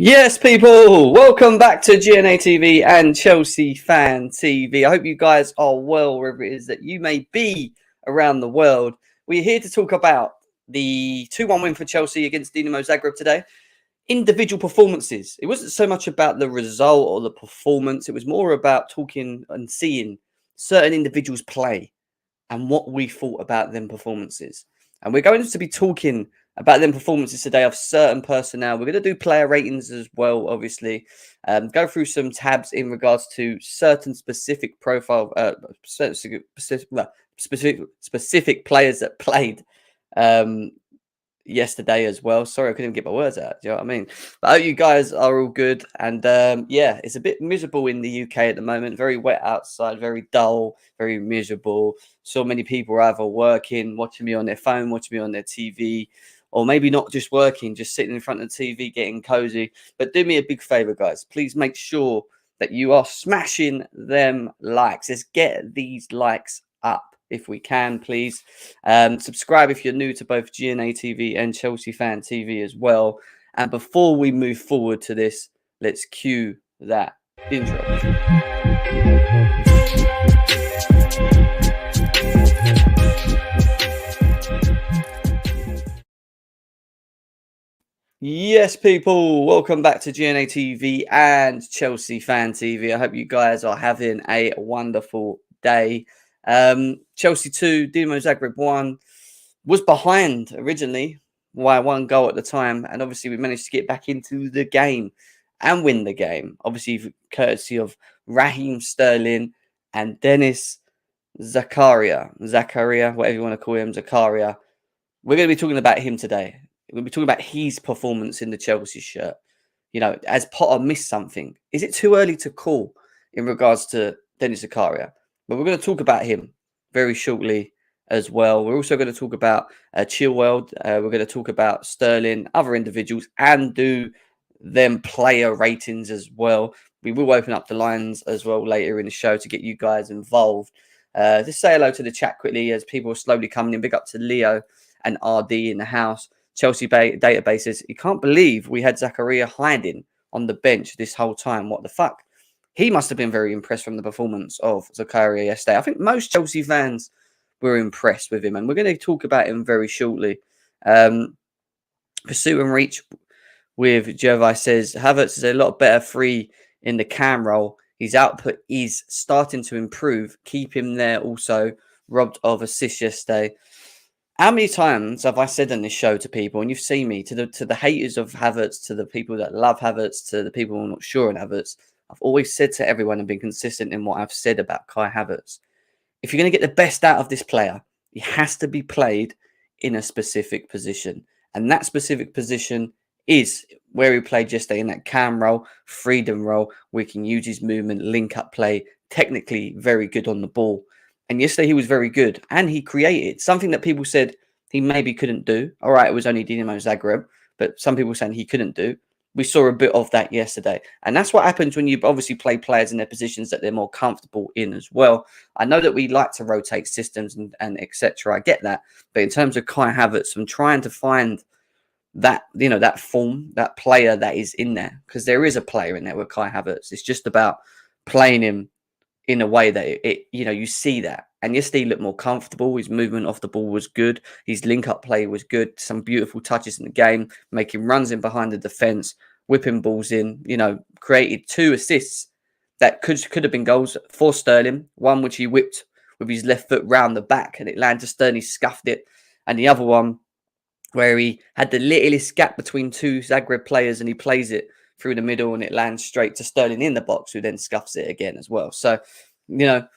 Yes, people, welcome back to GNA TV and Chelsea Fan TV. I hope you guys are well, wherever it is that you may be around the world. We're here to talk about the 2-1 win for Chelsea against Dinamo Zagreb today. Individual performances. It wasn't so much about the result or the performance. It was more about talking and seeing certain individuals play and what we thought about them performances. And we're going to be talking about them performances today of certain personnel. We're going to do player ratings as well, obviously. Go through some tabs in regards to certain specific profile, specific players that played yesterday as well. Sorry, I couldn't get my words out. Do you know what I mean? But I hope you guys are all good. And yeah, it's a bit miserable in the UK at the moment. Very wet outside, very dull, very miserable. So many people are either working, watching me on their phone, watching me on their TV, or maybe not just working, just sitting in front of the TV, getting cozy. But do me a big favor, guys. Please make sure that you are smashing them likes. Let's get these likes up if we can, please. Subscribe if you're new to both GNA TV and Chelsea Fan TV as well. And before we move forward to this, let's cue that intro. Yes, people, welcome back to GNA TV and Chelsea Fan TV. I hope you guys are having a wonderful day. Chelsea 2, Dinamo Zagreb 1, was behind originally by 1 goal at the time, and obviously we managed to get back into the game and win the game, obviously courtesy of Raheem Sterling and Dennis Zakaria, whatever you want to call him, Zakaria. We're going to be talking about him today. We'll be talking about his performance in the Chelsea shirt. You know, has Potter missed something? Is it too early to call in regards to Dennis Zakaria? But we're going to talk about him very shortly as well. We're also going to talk about Chilwell. We're going to talk about Sterling, other individuals, and do them player ratings as well. We will open up the lines as well later in the show to get you guys involved. Just say hello to the chat quickly as people are slowly coming in. Big up to Leo and RD in the house. Chelsea databases. You can't believe we had Zakaria hiding on the bench this whole time. What the fuck? He must have been very impressed from the performance of Zakaria yesterday. I think most Chelsea fans were impressed with him, and we're going to talk about him very shortly. Pursue and Reach with Gervais says, Havertz is a lot better free in the cam role. His output is starting to improve. Keep him there also. Robbed of assists yesterday. How many times have I said on this show to people, and you've seen me, to the haters of Havertz, to the people that love Havertz, to the people who are not sure on Havertz, I've always said to everyone and been consistent in what I've said about Kai Havertz. If you're going to get the best out of this player, he has to be played in a specific position. And that specific position is where he played yesterday, in that cam role, freedom role, where he can use his movement, link up play, technically very good on the ball. And yesterday he was very good, and he created something that people said he maybe couldn't do. All right, it was only Dinamo Zagreb, but some people saying he couldn't do. We saw a bit of that yesterday. And that's what happens when you obviously play players in their positions that they're more comfortable in as well. I know that we like to rotate systems and etc. I get that. But in terms of Kai Havertz, I'm trying to find that, you know, that form, that player that is in there. Because there is a player in there with Kai Havertz. It's just about playing him in a way that it you know, you see that. And yesterday he looked more comfortable. His movement off the ball was good. His link-up play was good. Some beautiful touches in the game, making runs in behind the defence, whipping balls in, you know, created 2 assists that could have been goals for Sterling. One which he whipped with his left foot round the back and it landed to Sterling, he scuffed it. And the other one where he had the littlest gap between 2 Zagreb players and he plays it through the middle and it lands straight to Sterling in the box, who then scuffs it again as well. So, you know,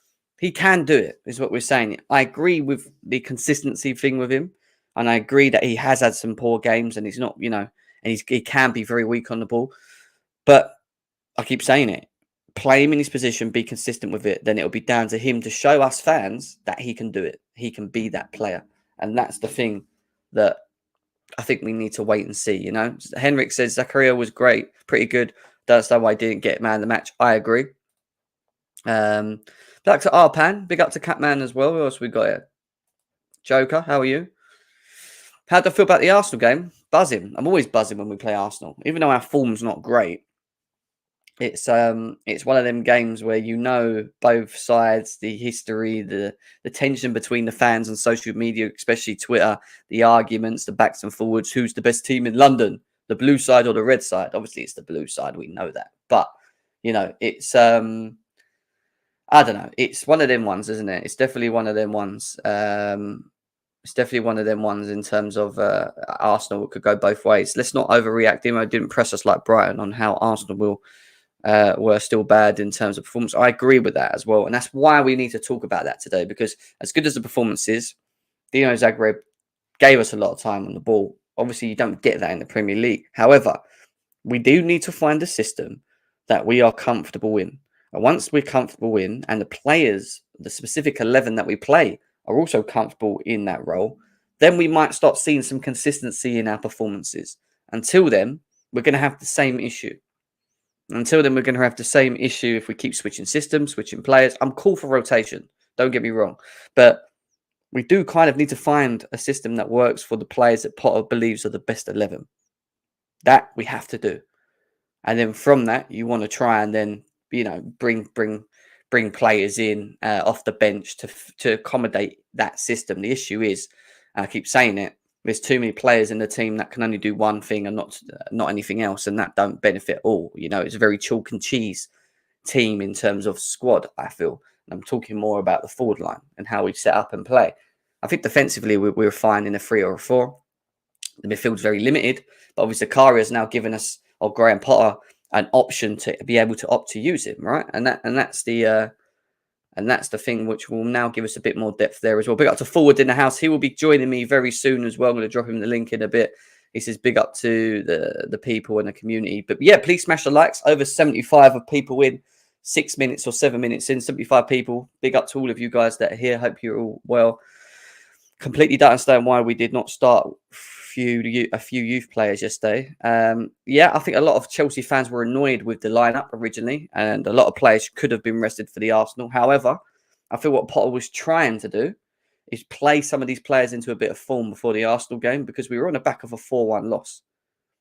he can do it, is what we're saying. I agree with the consistency thing with him. And I agree that he has had some poor games and he's not, you know, and he can be very weak on the ball. But I keep saying it. Play him in his position, be consistent with it. Then it'll be down to him to show us fans that he can do it. He can be that player. And that's the thing that I think we need to wait and see, you know. Henrik says Zakaria was great, pretty good. Don't understand why he didn't get man of the match. I agree. Big up to Arpan, big up to Catman as well. Who else we got here? Joker, how are you? How do I feel about the Arsenal game? buzzing. I'm always buzzing when we play Arsenal, even though our form's not great. It's one of them games where both sides, the history, the tension between the fans on social media, especially Twitter, the arguments, the backs and forwards. Who's the best team in London? The blue side or the red side? Obviously, it's the blue side. We know that, but it's I don't know. It's one of them ones, isn't it? It's definitely one of them ones. It's definitely one of them ones in terms of Arsenal could go both ways. Let's not overreact. Dinamo didn't press us like Brighton on how Arsenal were still bad in terms of performance. I agree with that as well. And that's why we need to talk about that today, because as good as the performance is, Dinamo Zagreb gave us a lot of time on the ball. Obviously, you don't get that in the Premier League. However, we do need to find a system that we are comfortable in. And once we're comfortable in, and the players, the specific 11 that we play, are also comfortable in that role, then we might start seeing some consistency in our performances. Until then, we're going to have the same issue. Until then, we're going to have the same issue if we keep switching systems, switching players. I'm cool for rotation. Don't get me wrong. But we do kind of need to find a system that works for the players that Potter believes are the best 11. That we have to do. And then from that, you want to try and then, bring players in off the bench to accommodate that system. The issue is, I keep saying it, there's too many players in the team that can only do one thing and not anything else, and that don't benefit all. It's a very chalk and cheese team in terms of squad, I feel. And I'm talking more about the forward line and how we set up and play. I think defensively we're fine in a 3 or a 4. The midfield's very limited, but obviously Zakaria has now given us, or Graham Potter, an option to be able to opt to use him, right? And that's the thing which will now give us a bit more depth there as well. Big up to Forward in the house. He will be joining me very soon as well. I'm going to drop him the link in a bit. He says big up to the people in the community. But yeah, please smash the likes. Over 75 of people in 6 minutes or 7 minutes in. 75 people. Big up to all of you guys that are here. Hope you're all well. Completely don't understand why we did not start a few youth players yesterday. Yeah, I think a lot of Chelsea fans were annoyed with the lineup originally, and a lot of players could have been rested for the Arsenal. However, I feel what Potter was trying to do is play some of these players into a bit of form before the Arsenal game, because we were on the back of a 4-1 loss.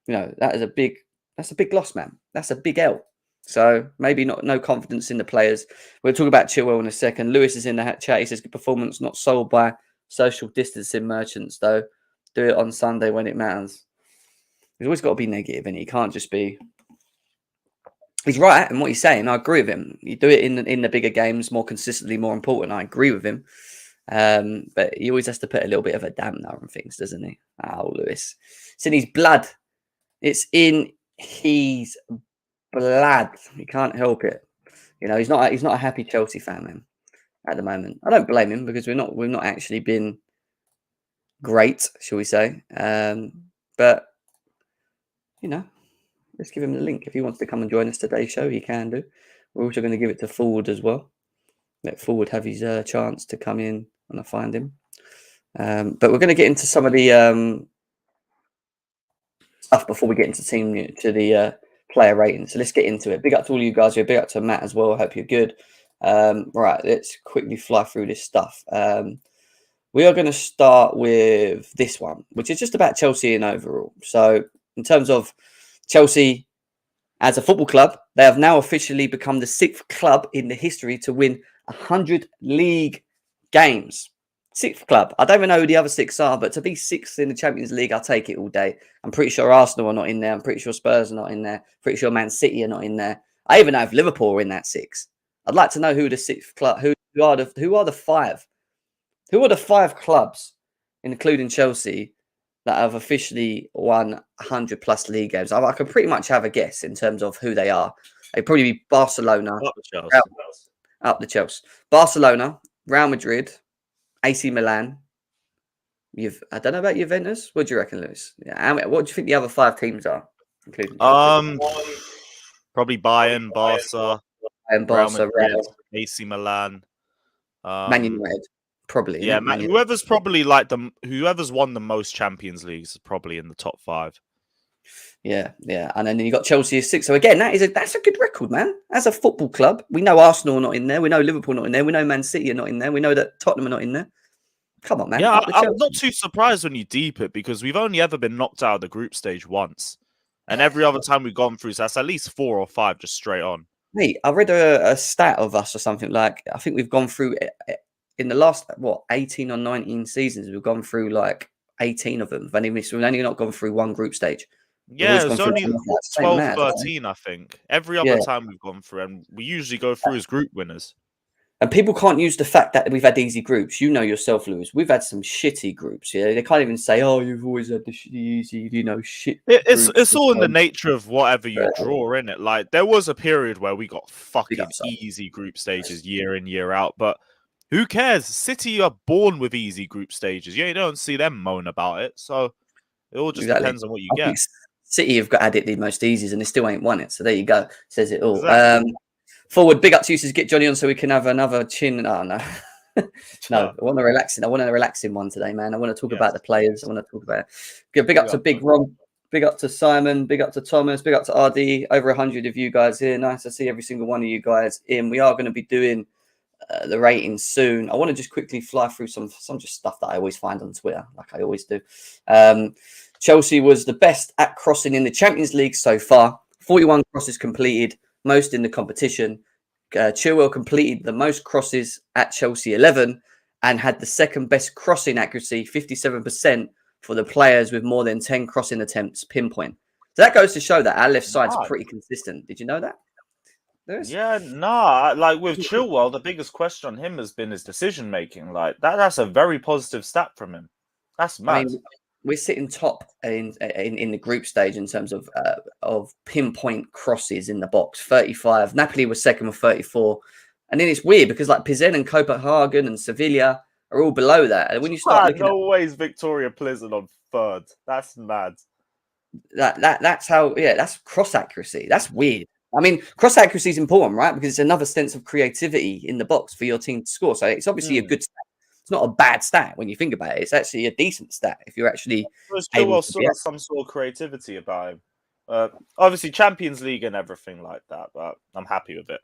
That's a big loss, man. That's a big L. So maybe no confidence in the players. We'll talk about Chilwell in a second. Lewis is in the chat. He says good performance, not sold by social distancing merchants, though. Do it on Sunday when it matters. He's always got to be negative, and he can't just be. He's right in what he's saying. I agree with him. You do it in the bigger games, more consistently, more important. I agree with him. But he always has to put a little bit of a dampener on things, doesn't he? Oh, Lewis. It's in his blood. It's in his blood. He can't help it. He's not a happy Chelsea fan, man, at the moment. I don't blame him, because we've not actually been great, shall we say. But let's give him the link. If he wants to come and join us today's show, he can do. We're also going to give it to Forward as well. Let Forward have his chance to come in when I find him. But we're going to get into some of the stuff before we get into the player rating. So let's get into it. Big up to all you guys here. Big up to Matt as well. Hope you're good. Right, let's quickly fly through this stuff. We are going to start with this one, which is just about Chelsea in overall. So in terms of Chelsea as a football club, they have now officially become the 6th club in the history to win 100 league games. 6th club. I don't even know who the other 6 are, but to be 6th in the Champions League, I'll take it all day. I'm pretty sure Arsenal are not in there. I'm pretty sure Spurs are not in there. Pretty sure Man City are not in there. I even know if Liverpool are in that 6. I'd like to know who the 6th club, who are the 5. Who are the 5 clubs, including Chelsea, that have officially won 100 plus league games? I could pretty much have a guess in terms of who they are. They'd probably be Barcelona. Up the Chelsea. Barcelona, Real Madrid, AC Milan. I don't know about Juventus. What do you reckon, Lewis? Yeah, what do you think the other 5 teams are, including Chelsea? Probably Bayern, Barca, and Barca, Real Madrid, AC Milan, Man United. Probably. Yeah, whoever's won the most Champions Leagues is probably in the top 5. Yeah. And then you got Chelsea as 6. So again, that's a good record, man. As a football club, we know Arsenal are not in there. We know Liverpool not in there. We know Man City are not in there. We know that Tottenham are not in there. Come on, man. Yeah, Up the I'm Chelsea. not too surprised when you deep it because we've only ever been knocked out of the group stage once. And every other time we've gone through, so that's at least 4 or 5 just straight on. Mate, I read a stat of us or something like, I think we've gone through in the last, 18 or 19 seasons, we've gone through like 18 of them. We've only not gone through one group stage. We've Yeah, always gone it's through only like 12, mad, 13, I think. Every yeah. other time we've gone through, and we usually go through as group winners. And people can't use the fact that we've had easy groups. You know yourself, Lewis. We've had some shitty groups. Yeah, they can't even say, "Oh, you've always had the easy," shit. It's all in the nature of whatever you draw in it. Like there was a period where we got fucking easy group stages year in year out, but who cares? City are born with easy group stages. You don't see them moan about it. So it all just depends on what you get. City have had it the most easies, and they still ain't won it. So there you go. Says it all. Exactly. Forward, big up to you to get Johnny on so we can have another chin. Oh, no. No, I want a relaxing one today, man. I want to talk about the players. I want to talk about it. Big up to Big Ron. Big up to Simon. Big up to Thomas. Big up to RD. Over 100 of you guys here. Nice to see every single one of you guys in. We are going to be doing the ratings soon. I want to just quickly fly through some just stuff that I always find on Twitter, like I always do. Chelsea was the best at crossing in the Champions League so far. 41 crosses completed, most in the competition. Chilwell completed the most crosses at Chelsea 11 and had the second best crossing accuracy, 57% for the players with more than 10 crossing attempts pinpoint. So that goes to show that our left side's pretty consistent. Did you know that? Yeah, like with Chilwell, the biggest question on him has been his decision making. Like that's a very positive stat from him. That's mad. I mean, we're sitting top in the group stage in terms of pinpoint crosses in the box. 35. Napoli was second with 34. And then it's weird because like Pizen and Copenhagen and Sevilla are all below that. And when you start looking no ways Victoria Pleasant on third. That's mad. That's how that's cross accuracy. That's weird. I mean, cross accuracy is important, right? Because it's another sense of creativity in the box for your team to score. So it's obviously a good stat. It's not a bad stat when you think about it. It's actually a decent stat if you're actually able to still has some sort of creativity about him. Obviously, Champions League and everything like that, but I'm happy with it.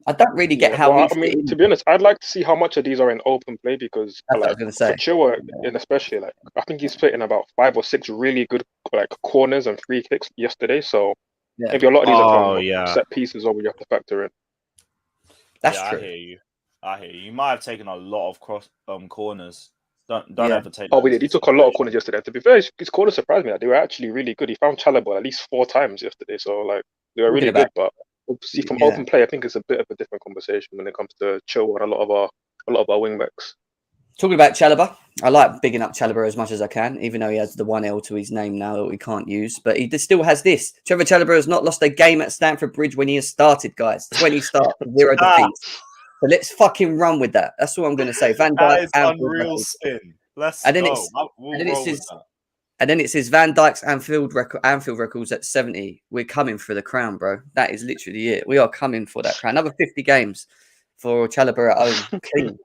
I don't really get how. I mean, to be honest, I'd like to see how much of these are in open play because, that's what I was going to say. For Chilwell, and especially, like I think he's put in about 5 or 6 really good like corners and free kicks yesterday. So maybe a lot of these are from set pieces, or we have to factor in. That's true. I hear you. You might have taken a lot of corners. Don't ever take. Oh, we did. He took a lot of corners yesterday. To be fair, his corners surprised me. They were actually really good. He found Chalobah at least 4 times yesterday. So like they were really good. But obviously from open play, I think it's a bit of a different conversation when it comes to Chilwell and a lot of our wing backs. Talking about Chalobah, I like bigging up Chalobah as much as I can, even though he has the 1L to his name now that we can't use. But he still has this. Trevor Chalobah has not lost a game at Stamford Bridge when he has started, guys. 20 starts, 0 defeats. So let's fucking run with that. That's all I'm going to say. Van Dijk is unreal spin. Let's and then go. And then it says Van Dijk's Anfield records at 70. We're coming for the crown, bro. That is literally it. We are coming for that crown. Another 50 games for Chalobah at home. Clean.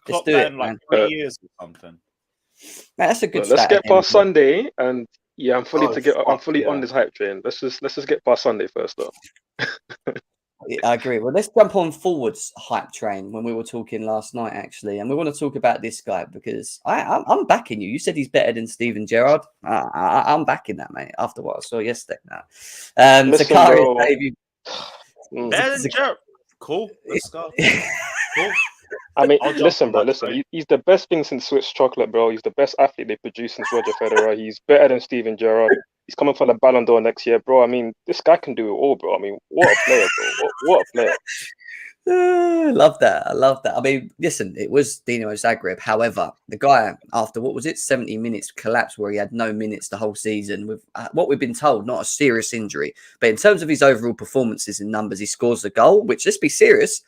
Let's do it, man. 3 years or something. Man, that's a good stat. Let's get past Sunday, and I'm fully on this hype train. Let's just get past Sunday first, though. I agree. Well, let's jump on forwards hype train when we were talking last night, actually. And we want to talk about this guy because I'm backing you. You said he's better than Steven Gerrard. I'm backing that, mate, after what I saw yesterday. Zakaria, Dave, better than Gerrard. Cool. Let's go. Cool. I mean, listen, bro. He's the best thing since Swiss chocolate, bro. He's the best athlete they produced since Roger Federer. He's better than Steven Gerrard. He's coming for the Ballon d'Or next year, bro. I mean, this guy can do it all, bro. I mean, what a player, bro. What a player. I love that. I mean, listen, it was Dinamo Zagreb. However, the guy, after, 70 minutes collapse where he had no minutes the whole season with what we've been told, not a serious injury. But in terms of his overall performances and numbers, he scores the goal, which, let's be serious,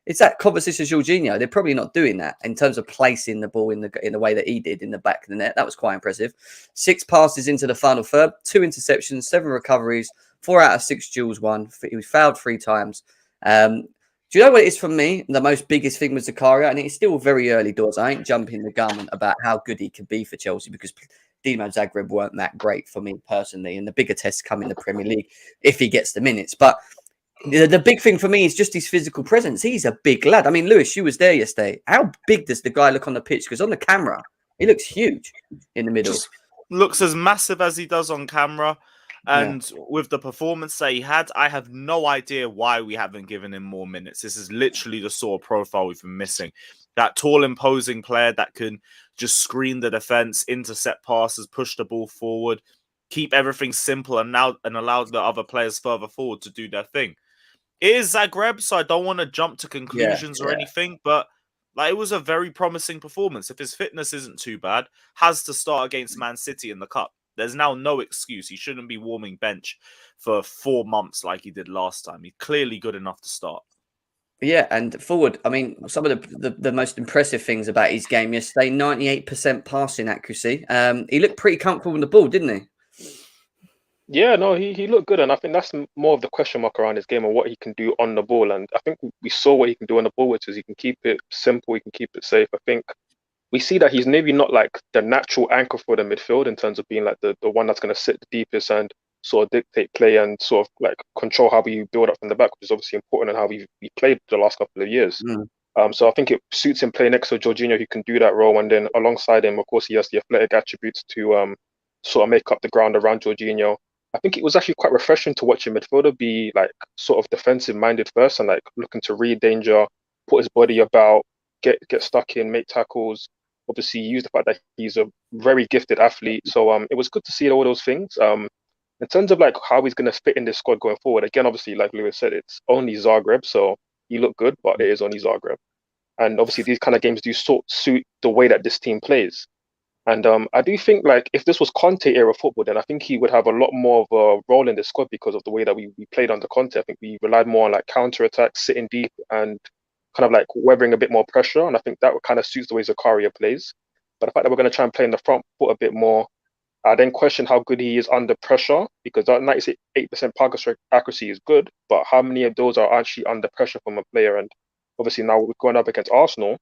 it's that conversation, Jorginho. They're probably not doing that in terms of placing the ball in the way that he did in the back of the net. That was quite impressive. 6 passes into the final third, 2 interceptions, 7 recoveries, 4 out of 6 duels won. He was fouled 3 times. Do you know what it is for me? The most biggest thing was Zakaria, and it's still very early doors. I ain't jumping the gun about how good he could be for Chelsea because Dinamo Zagreb weren't that great for me personally, and the bigger tests come in the Premier League if he gets the minutes. But the big thing for me is just his physical presence. He's a big lad. I mean, Lewis, you was there yesterday. How big does the guy look on the pitch? Because on the camera, He looks huge in the middle. Just looks as massive as he does on camera. And with the performance that he had, I have no idea why we haven't given him more minutes. This is literally the sort of profile we've been missing. That tall, imposing player that can just screen the defense, intercept passes, push the ball forward, keep everything simple, and allow the other players further forward to do their thing. It is Zagreb, so I don't want to jump to conclusions or anything, but like, it was a very promising performance. If his fitness isn't too bad, has to start against Man City in the Cup. There's now no excuse. He shouldn't be warming bench for 4 months like he did last time. He's clearly good enough to start. Yeah, and forward, I mean, some of the most impressive things about his game yesterday, 98% passing accuracy. He looked pretty comfortable in the ball, didn't he? Yeah, no, he looked good, and I think that's more of the question mark around his game and what he can do on the ball. And I think we saw what he can do on the ball, which is he can keep it simple, he can keep it safe. I think we see that he's maybe not like the natural anchor for the midfield in terms of being like the one that's going to sit the deepest and sort of dictate play and sort of like control how we build up from the back, which is obviously important and how we played the last couple of years. So I think it suits him playing next to Jorginho, who can do that role, and then alongside him, of course, he has the athletic attributes to sort of make up the ground around Jorginho. I think it was actually quite refreshing to watch a midfielder be like sort of defensive minded first and like looking to read danger, put his body about, get stuck in, make tackles. Obviously, use the fact that he's a very gifted athlete. So it was good to see all those things. In terms of like how he's going to fit in this squad going forward, again, obviously, like Lewis said, it's only Zagreb, so he looked good, but it is only Zagreb. And obviously, these kind of games do suit the way that this team plays. And I do think like if this was Conte era football, then I think he would have a lot more of a role in the squad because of the way that we played under Conte. I think we relied more on like counter attacks, sitting deep, and kind of like weathering a bit more pressure. And I think that kind of suits the way Zakaria plays. But the fact that we're going to try and play in the front foot a bit more, I then question how good he is under pressure, because that 98% pass accuracy is good, but how many of those are actually under pressure from a player? And obviously now we're going up against Arsenal.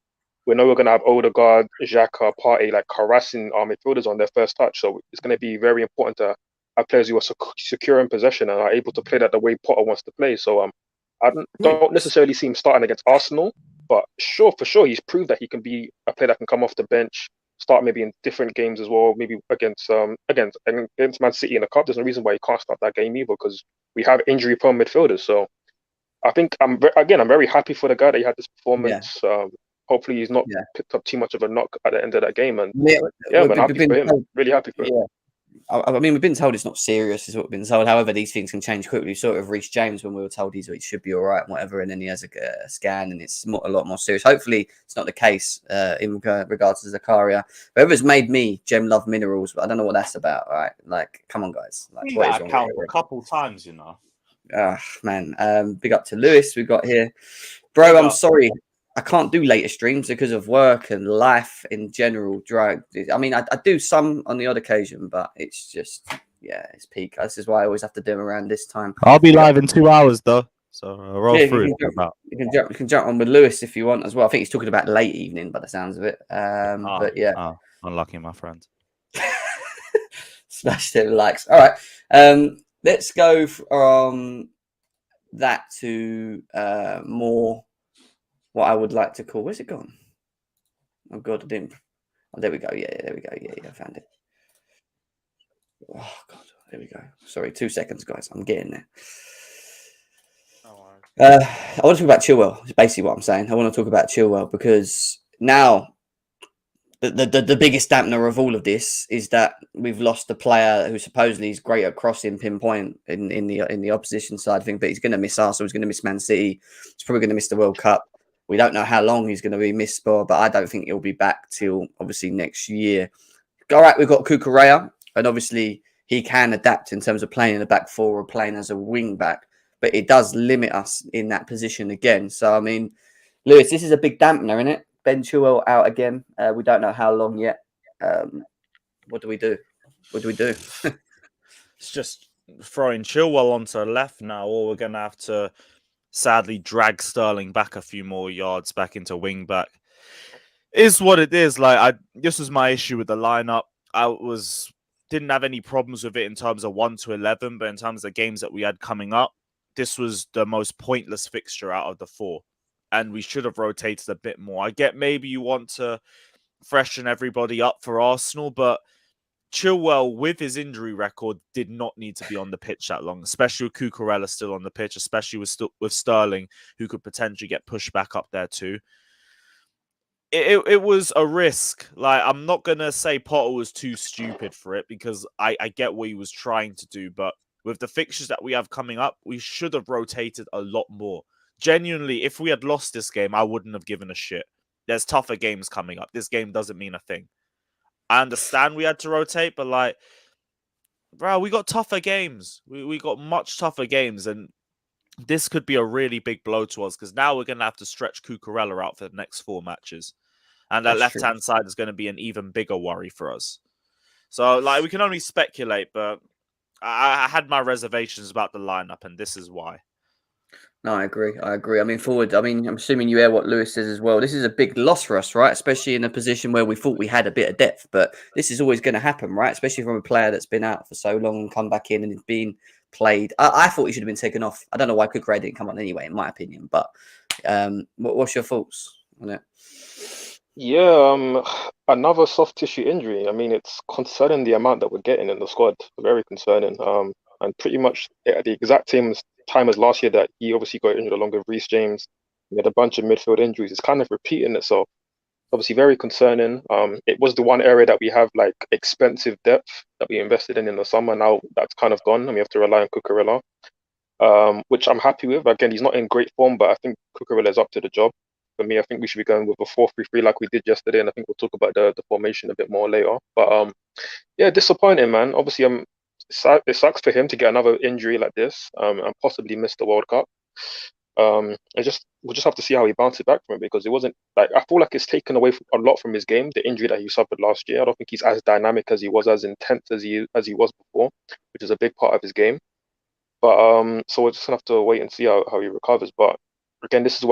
We know we're going to have Odegaard, Xhaka, Partey like harassing our midfielders on their first touch. So it's going to be very important to have players who are secure in possession and are able to play that the way Potter wants to play. So I don't necessarily see him starting against Arsenal, but for sure, he's proved that he can be a player that can come off the bench, start maybe in different games as well. Maybe against Man City in the Cup. There's no reason why he can't start that game either, because we have injury-prone midfielders. So I think I'm very happy for the guy that he had this performance. Yeah. Hopefully he's not picked up too much of a knock at the end of that game. And man, happy for him. Really happy for him. I mean, we've been told it's not serious, is what we've been told. However, these things can change quickly. Sort of Reece James when we were told he should be all right and whatever, and then he has a scan and it's a lot more serious. Hopefully, it's not the case in regards to Zakaria. Whoever's made me gem love minerals, but I don't know what that's about. All right, like, come on, guys. Like, what is count a couple times, you know. Man. Big up to Lewis. We got here, bro. I'm sorry. I can't do later streams because of work and life in general. I mean, I do some on the odd occasion, but it's just, it's peak. This is why I always have to do them around this time. I'll be live in 2 hours, though. So I'll roll through. You can jump on with Lewis if you want as well. I think he's talking about late evening by the sounds of it. But yeah. Oh, unlucky, my friend. Smash them likes. All right. Let's go from that to more... what I would like to call, where's it gone? Oh God, I didn't. Oh, there we go. Yeah, there we go. Yeah, I found it. Oh God, there we go. Sorry, 2 seconds, guys. I'm getting there. I want to talk about Chilwell. It's basically what I'm saying. I want to talk about Chilwell because now the biggest dampener of all of this is that we've lost a player who supposedly is great at crossing pinpoint in the opposition side thing, but he's going to miss Arsenal. He's going to miss Man City. He's probably going to miss the World Cup. We don't know how long he's going to be missed for, but I don't think he'll be back till obviously next year. All right, we've got Cucurella, and obviously he can adapt in terms of playing in the back four or playing as a wing back, but it does limit us in that position again. So, I mean, Lewis, this is a big dampener, isn't it? Ben Chilwell out again. We don't know how long yet. What do we do? It's just throwing Chilwell onto the left now, or we're going to have to sadly drag Sterling back a few more yards back into wing back. Is what it is. Like, this was my issue with the lineup. Didn't have any problems with it in terms of 1 to 11, but in terms of games that we had coming up, this was the most pointless fixture out of the 4. And we should have rotated a bit more. I get maybe you want to freshen everybody up for Arsenal, but Chilwell, with his injury record, did not need to be on the pitch that long, especially with Cucurella still on the pitch, especially with Sterling, who could potentially get pushed back up there too. It was a risk. Like, I'm not going to say Potter was too stupid for it, because I get what he was trying to do, but with the fixtures that we have coming up, we should have rotated a lot more. Genuinely, if we had lost this game, I wouldn't have given a shit. There's tougher games coming up. This game doesn't mean a thing. I understand we had to rotate, but like, bro, we got tougher games. We got much tougher games, and this could be a really big blow to us, because now we're going to have to stretch Cucurella out for the next 4 matches. And that left-hand side is going to be an even bigger worry for us. So, like, we can only speculate, but I had my reservations about the lineup, and this is why. No, I agree. I mean, forward, I'm assuming you hear what Lewis says as well. This is a big loss for us, right? Especially in a position where we thought we had a bit of depth, but this is always going to happen, right? Especially from a player that's been out for so long and come back in and is being played. I thought he should have been taken off. I don't know why Cucurella didn't come on anyway, in my opinion, but what's your thoughts on it? Yeah, another soft tissue injury. I mean, it's concerning the amount that we're getting in the squad. Very concerning. And pretty much at the exact same time as last year that he obviously got injured along with Reece James. We had a bunch of midfield injuries. It's kind of repeating itself. Obviously, very concerning. It was the one area that we have like expensive depth that we invested in the summer. Now that's kind of gone, and we have to rely on Cucurella, which I'm happy with. Again, he's not in great form, but I think Cucurella is up to the job. For me, I think we should be going with a 4-3-3 like we did yesterday, and I think we'll talk about the formation a bit more later. But yeah, disappointing, man. Obviously, it sucks for him to get another injury like this, and possibly miss the World Cup. We'll just have to see how he bounces back from it, because it wasn't like, I feel like it's taken away a lot from his game, the injury that he suffered last year. I don't think he's as dynamic as he was, as intense as he was before, which is a big part of his game. But so we're just gonna have to wait and see how he recovers. But again, this is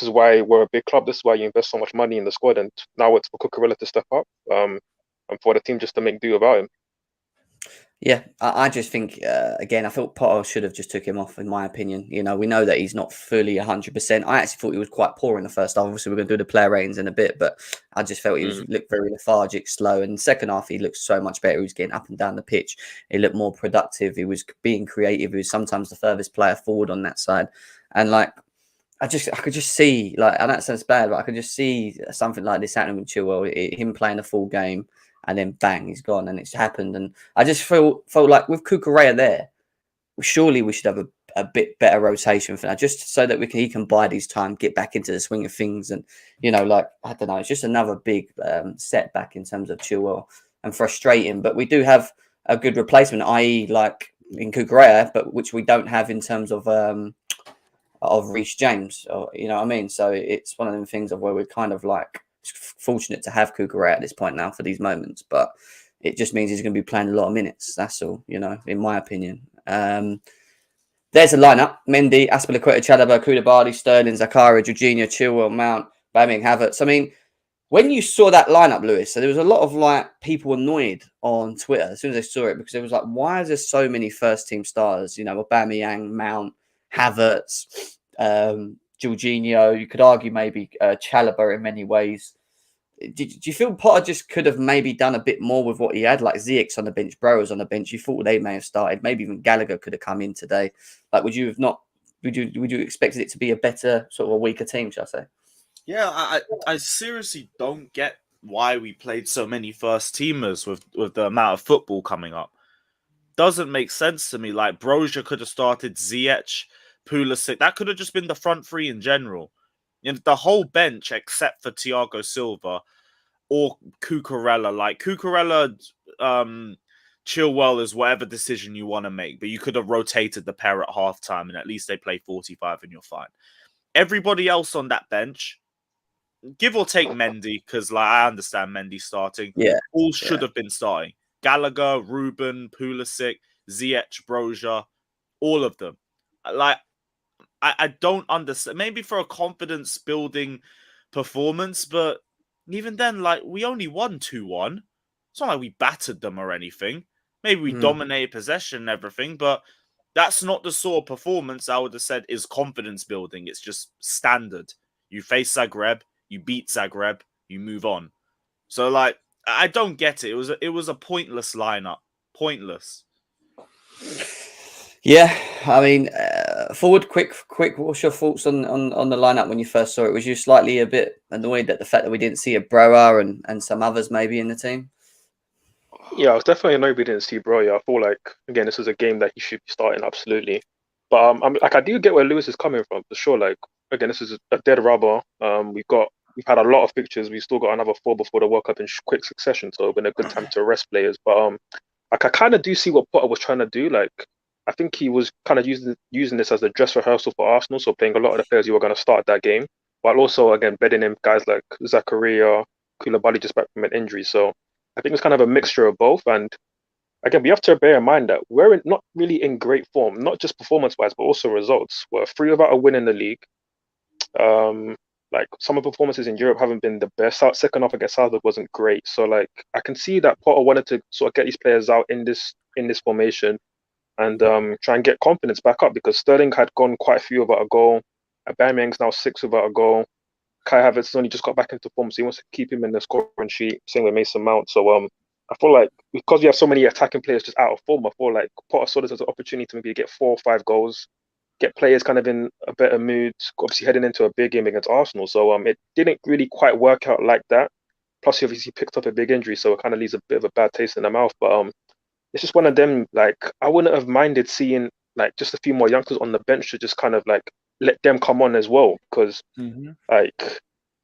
why we're a big club. This is why you invest so much money in the squad, and now it's for Cucurella to step up, and for the team just to make do without him. Yeah, I just think, again, I thought Potter should have just took him off, in my opinion. You know, we know that he's not fully 100%. I actually thought he was quite poor in the first half. Obviously, we're going to do the player ratings in a bit, but I just felt he looked very lethargic, slow. And the second half, he looked so much better. He was getting up and down the pitch. He looked more productive. He was being creative. He was sometimes the furthest player forward on that side. And like, I could just see, like, and that sounds bad, but I could just see something like this happening with Chilwell, him playing a full game, and then bang, he's gone, and it's happened. And I just felt like with Cucurella there, surely we should have a bit better rotation for that, just so that he can bide his time, get back into the swing of things. And, you know, like, I don't know, it's just another big setback in terms of Chilwell, and frustrating. But we do have a good replacement, i.e. like in Cucurella, but which we don't have in terms of Reece James, or, you know what I mean? So it's one of them things of where we're kind of like fortunate to have Cucurella at this point now for these moments, but it just means he's going to be playing a lot of minutes. That's all, you know, in my opinion. There's a lineup: Mendy, Azpilicueta, Chalobah, Koulibaly, Sterling, Zakaria, Jorginho, Chilwell, Mount, Aubameyang, Havertz. I mean, when you saw that lineup, Lewis, so there was a lot of like people annoyed on Twitter as soon as they saw it, because it was like, why is there so many first team starters? You know, Aubameyang, Mount, Havertz, Jorginho. You could argue maybe Chalobah in many ways. Do you feel Potter just could have maybe done a bit more with what he had, like Ziyech's on the bench, Brower's on the bench? You thought they may have started. Maybe even Gallagher could have come in today. Like, would you have not? Would you expected it to be a better, sort of a weaker team, shall I say? Yeah, I seriously don't get why we played so many first teamers with the amount of football coming up. Doesn't make sense to me. Like, Broja could have started, Ziyech, Pulisic. That could have just been the front three in general. You know, the whole bench except for Thiago Silva or Cucurella. Like, Cucurella, Chilwell is whatever decision you want to make, but you could have rotated the pair at halftime, and at least they play 45 and you're fine. Everybody else on that bench, give or take Mendy, because like, I understand Mendy starting. Yeah, all should have been starting. Gallagher, Ruben, Pulisic, Ziyech, Broja, all of them. Like, I don't understand. Maybe for a confidence building performance, but even then, like, we only won 2-1. It's not like we battered them or anything. Maybe we dominated possession and everything, but that's not the sort of performance I would have said is confidence building. It's just standard. You face Zagreb, you beat Zagreb, you move on. So like, I don't get it. It was a pointless lineup. Pointless. Yeah, I mean, forward, quick. What's your thoughts on the lineup when you first saw it? Was you slightly a bit annoyed at the fact that we didn't see a Brower and some others maybe in the team? Yeah, I was definitely annoyed we didn't see Broya. I feel like again, this is a game that he should be starting absolutely. But I'm like, I do get where Lewis is coming from for sure. Like again, this is a dead rubber. We've had a lot of fixtures. We've still got another 4 before the World Cup in quick succession, so it's been a good time to rest players. But like I kind of do see what Potter was trying to do. Like I think he was kind of using this as a dress rehearsal for Arsenal, so playing a lot of the players who were going to start that game, while also again bedding in guys like Zakaria, Koulibaly just back from an injury. So I think it's kind of a mixture of both. And again, we have to bear in mind that we're not really in great form, not just performance-wise, but also results. We're 3 without a win in the league. Like some of the performances in Europe haven't been the best. Second off against Salzburg wasn't great. So like I can see that Potter wanted to sort of get these players out in this formation and try and get confidence back up, because Sterling had gone quite a few without a goal. Aubameyang's now 6 without a goal. Kai Havertz has only just got back into form, so he wants to keep him in the scoring sheet. Same with Mason Mount. So I feel like because we have so many attacking players just out of form, I feel like Potter saw this as an opportunity to maybe get 4 or 5 goals, get players kind of in a better mood, obviously heading into a big game against Arsenal. So it didn't really quite work out like that. Plus, he obviously picked up a big injury, so it kind of leaves a bit of a bad taste in the mouth. But it's just one of them. Like I wouldn't have minded seeing like just a few more youngsters on the bench to just kind of like let them come on as well, because like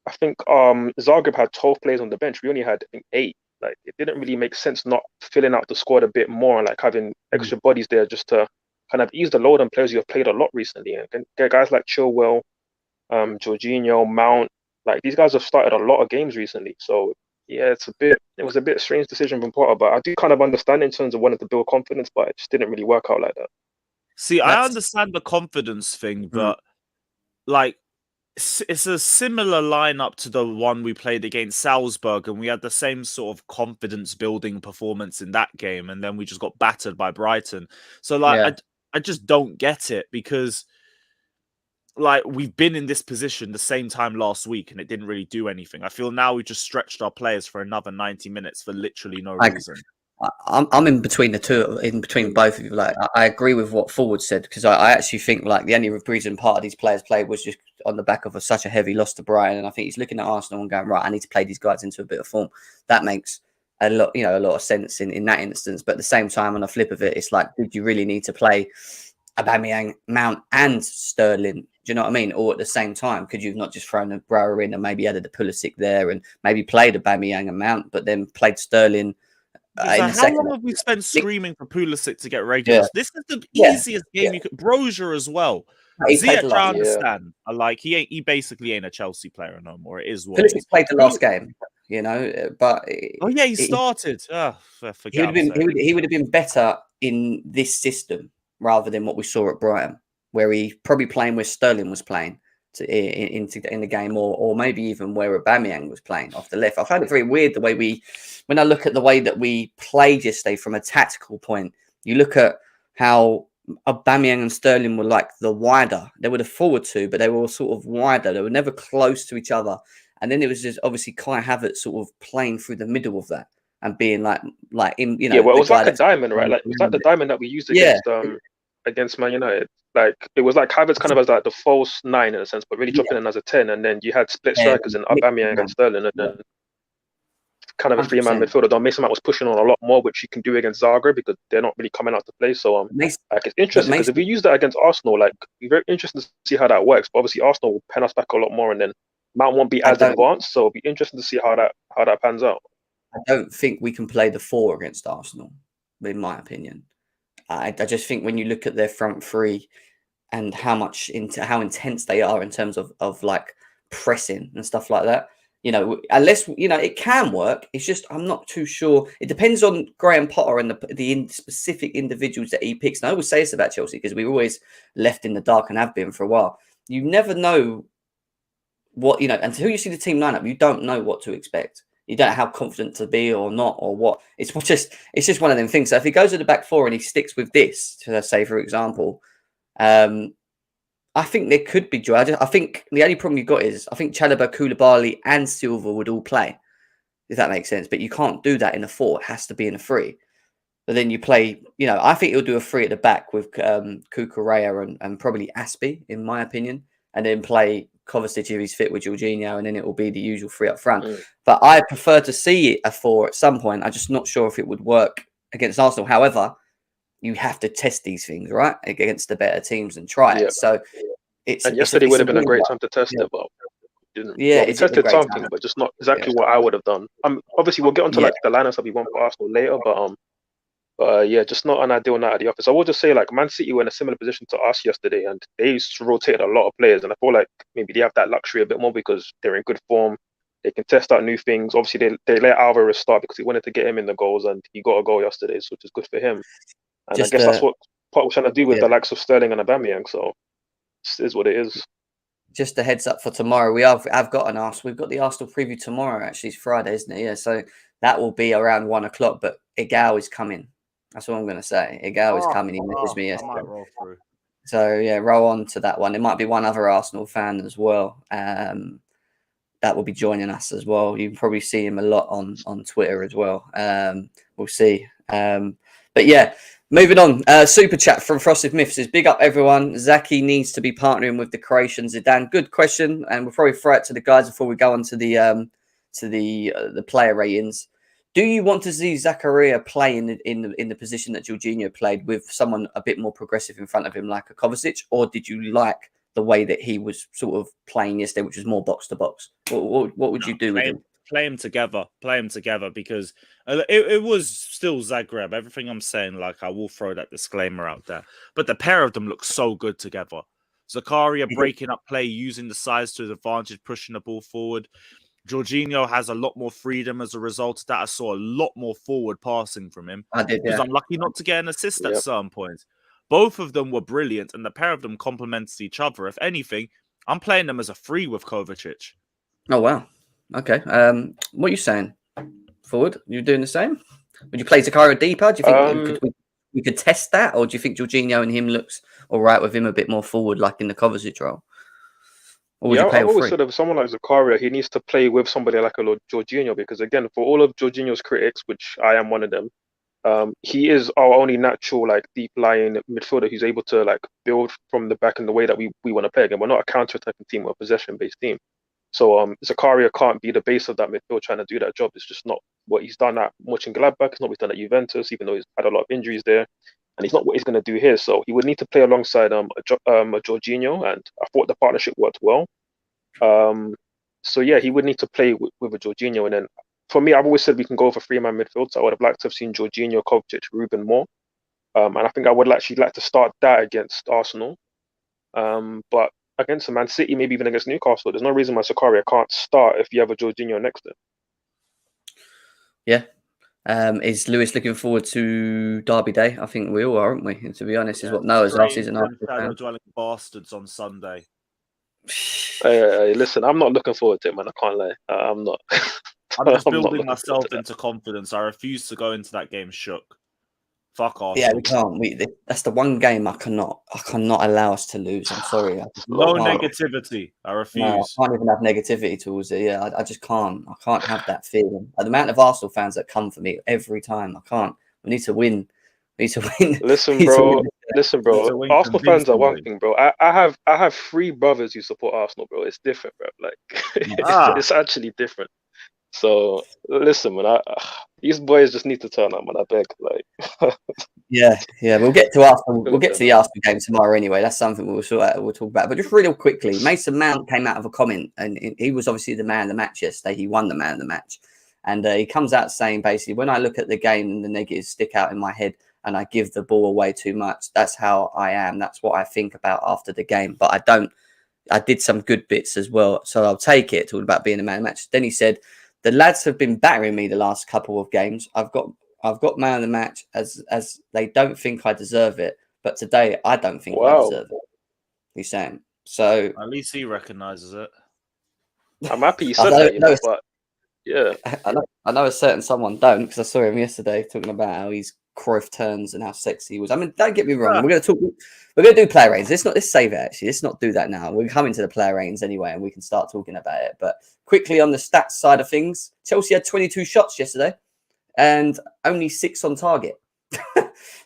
I think Zagreb had 12 players on the bench. We only had, I think, 8. Like it didn't really make sense not filling out the squad a bit more and like having extra bodies there just to kind of ease the load on players who have played a lot recently. And get guys like Chilwell, Jorginho, Mount. Like these guys have started a lot of games recently. So yeah, it was a bit strange decision from Potter, but I do kind of understand in terms of wanting to build confidence, but it just didn't really work out like that. See, I understand the confidence thing, but like it's a similar lineup to the one we played against Salzburg, and we had the same sort of confidence building performance in that game, and then we just got battered by Brighton. So like I just don't get it, because like we've been in this position the same time last week and it didn't really do anything. I feel now we just stretched our players for another 90 minutes for literally no reason. I'm in between the two, in between both of you. Like I agree with what Forward said, because I actually think like the only reason part of these players played was just on the back of such a heavy loss to Brighton, and I think he's looking at Arsenal and going, right, I need to play these guys into a bit of form. That makes a lot of sense in that instance. But at the same time, on the flip of it, it's like, did you really need to play Aubameyang, Mount, and Sterling? Do you know what I mean? Or at the same time, could you have not just thrown the Brower in and maybe added the Pulisic there and maybe played Aubameyang and Mount, but then played Sterling? How long have we spent screaming for Pulisic to get regulars? This is the easiest game you could. Brozier as well. Ziyech, I understand. Like he basically ain't a Chelsea player no more. It is what Pulisic played the last game, but he started. He would have been better in this system rather than what we saw at Brighton, where he probably playing where Sterling was playing in the game, or maybe even where Aubameyang was playing off the left. I found it very weird the way when I look at the way that we played yesterday from a tactical point. You look at how Aubameyang and Sterling were like the wider. They were the forward two, but they were all sort of wider. They were never close to each other. And then it was just obviously Kai Havertz sort of playing through the middle of that and being like in it was like a diamond, right? Like it was like the diamond that we used against Man United. Like it was like Havertz kind of as like the false 9 in a sense, but really dropping in as a 10, and then you had split strikers in Aubameyang and Sterling, and then kind of a 3-man midfielder. Don Mason Mount was pushing on a lot more, which you can do against Zagreb because they're not really coming out to play. So like it's interesting because if we use that against Arsenal, like it's very interesting to see how that works. But obviously Arsenal will pen us back a lot more, and then Mount won't be as advanced. So it'll be interesting to see how that pans out. I don't think we can play the 4 against Arsenal, in my opinion. I just think when you look at their front three and how intense they are in terms of like pressing and stuff like that, unless it can work. It's just I'm not too sure. It depends on Graham Potter and the specific individuals that he picks. And I always say this about Chelsea because we're always left in the dark and have been for a while. You never know what until you see the team lineup. You don't know what to expect. You don't know how confident to be or not, or what. It's just one of them things. So if he goes to the back 4 and he sticks with this, let's say for example, I think there could be joy. I think the only problem you've got is I think Chalobah, Koulibaly, and Silva would all play. if that makes sense. But you can't do that in a 4. It has to be in a 3. But then you play, I think he'll do a 3 at the back with Cucurella and probably Aspie, in my opinion, and then play Kovacic if he's fit with Jorginho, and then it will be the usual 3 up front. But I prefer to see a 4 at some point. I'm just not sure if it would work against Arsenal. However, you have to test these things, right, against the better teams and try it. So yesterday would have been a great time to test it, but didn't. Yeah, we tested something, but just not exactly what I would have done. Obviously, we'll get onto like the lineups that we want for Arsenal later, but yeah, just not an ideal night at the office. I will just say, like, Man City were in a similar position to us yesterday, and they rotated a lot of players, and I feel like maybe they have that luxury a bit more because they're in good form. They can test out new things. Obviously, they let Alvarez start because he wanted to get him in the goals, and he got a goal yesterday, which is good for him. And I guess that's what Pot was trying to do with the likes of Sterling and Aubameyang. So it is what it is. Just a heads up for tomorrow. I've got an Arsenal. We've got the Arsenal preview tomorrow. Actually, it's Friday, isn't it? Yeah, so that will be around 1 o'clock. But Igao is coming. That's what I'm going to say. Igao is coming. He messaged me yesterday. I might roll through. So yeah, roll on to that one. There might be one other Arsenal fan as well. That will be joining us as well. You can probably see him a lot on Twitter as well. We'll see. But yeah, moving on. Super chat from Frosted Myth says, big up everyone. Zaki needs to be partnering with the Croatian Zidane. Good question, and we'll probably throw it to the guys before we go on to the player ratings. Do you want to see Zakaria play in the position that Jorginho played with someone a bit more progressive in front of him, like a Kovacic, or did you like the way that he was sort of playing yesterday, which was more box to box? What would you do with him? Play him together, because it was still Zagreb. Everything I'm saying, like, I will throw that disclaimer out there. But the pair of them look so good together. Zakaria breaking up play, using the size to his advantage, pushing the ball forward. Jorginho has a lot more freedom as a result of that. I saw a lot more forward passing from him. I did, because I'm lucky not to get an assist at certain points. Both of them were brilliant, and the pair of them complemented each other. If anything, I'm playing them as a 3 with Kovacic. Oh, wow. Okay. What are you saying? Forward? You're doing the same? Would you play Zakaria deeper? Do you think we could test that? Or do you think Jorginho and him looks all right with him a bit more forward, like in the Kovacic role? I've always said of someone like Zakaria, he needs to play with somebody like a Jorginho, because again, for all of Jorginho's critics, which I am one of them, he is our only natural, like, deep lying midfielder who's able to, like, build from the back in the way that we want to play. Again, we're not a counter-attacking team, we're a possession-based team. So Zakaria can't be the base of that midfield trying to do that job. It's just not what he's done at Mönchengladbach. It's not what he's done at Juventus, even though he's had a lot of injuries there. And he's not what he's going to do here. So he would need to play alongside a Jorginho, and I thought the partnership worked well. So yeah, he would need to play with a Jorginho. And then for me, I've always said we can go for 3-man midfield. So I would have liked to have seen Jorginho, Kovacic, Ruben more. And I think I would actually like to start that against Arsenal. But against Man City, maybe even against Newcastle, there's no reason why Zakaria can't start if you have a Jorginho next to him. Yeah. Is Lewis looking forward to Derby Day? I think we all are, aren't we? And to be honest, is what Noah's asked. He's an dwelling bastards on Sunday. Hey, listen, I'm not looking forward to it, man. I can't lie. I'm not. I'm just building myself into confidence. I refuse to go into that game shook. Fuck off. Yeah, we can't. That's the one game I cannot allow us to lose. I'm sorry. No negativity. I refuse. No, I can't even have negativity towards it. Yeah, I just can't. I can't have that feeling. The amount of Arsenal fans that come for me every time, I can't. We need to win. We need to win. Listen, bro. Arsenal fans are one thing, bro. I have 3 brothers who support Arsenal, bro. It's different, bro. Like it's actually different. So listen, man. These boys just need to turn up, man. I beg. Like, yeah. We'll get to Arsenal. We'll get to the Arsenal game tomorrow anyway. That's something we'll talk about. But just real quickly, Mason Mount came out of a comment, and he was obviously the man of the match yesterday. He won the man of the match, and he comes out saying basically, when I look at the game and the negatives stick out in my head, and I give the ball away too much, that's how I am. That's what I think about after the game. But I don't. I did some good bits as well, so I'll take it. Talking about being a man of the match. Then he said, the lads have been battering me the last couple of games. I've got man of the match as they don't think I deserve it, but today I don't think I deserve it. He's saying so. At least he recognises it. I'm happy you said that, but yeah, I know a certain someone don't, because I saw him yesterday talking about how he's Cruyff turns and how sexy he was. I mean, don't get me wrong. We're going to do player ratings. Let's save it. Actually, let's not do that now. We're coming to the player ratings anyway, and we can start talking about it. But quickly on the stats side of things, Chelsea had 22 shots yesterday, and only 6 on target.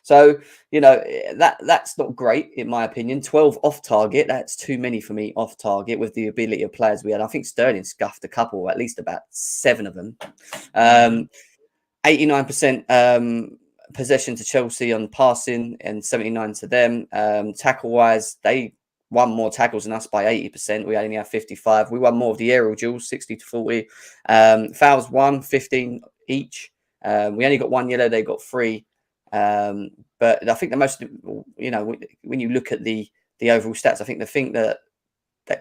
So, that's not great, in my opinion. 12 off target. That's too many for me off target with the ability of players we had. I think Sterling scuffed a couple, at least about 7 of them. 89% possession to Chelsea on passing and 79 to them. Tackle-wise, they won more tackles than us by 80%. We only have 55. We won more of the aerial duels, 60 to 40. Fouls won, 15 each. We only got 1 yellow. They got 3. But I think the most, when you look at the overall stats, I think the thing that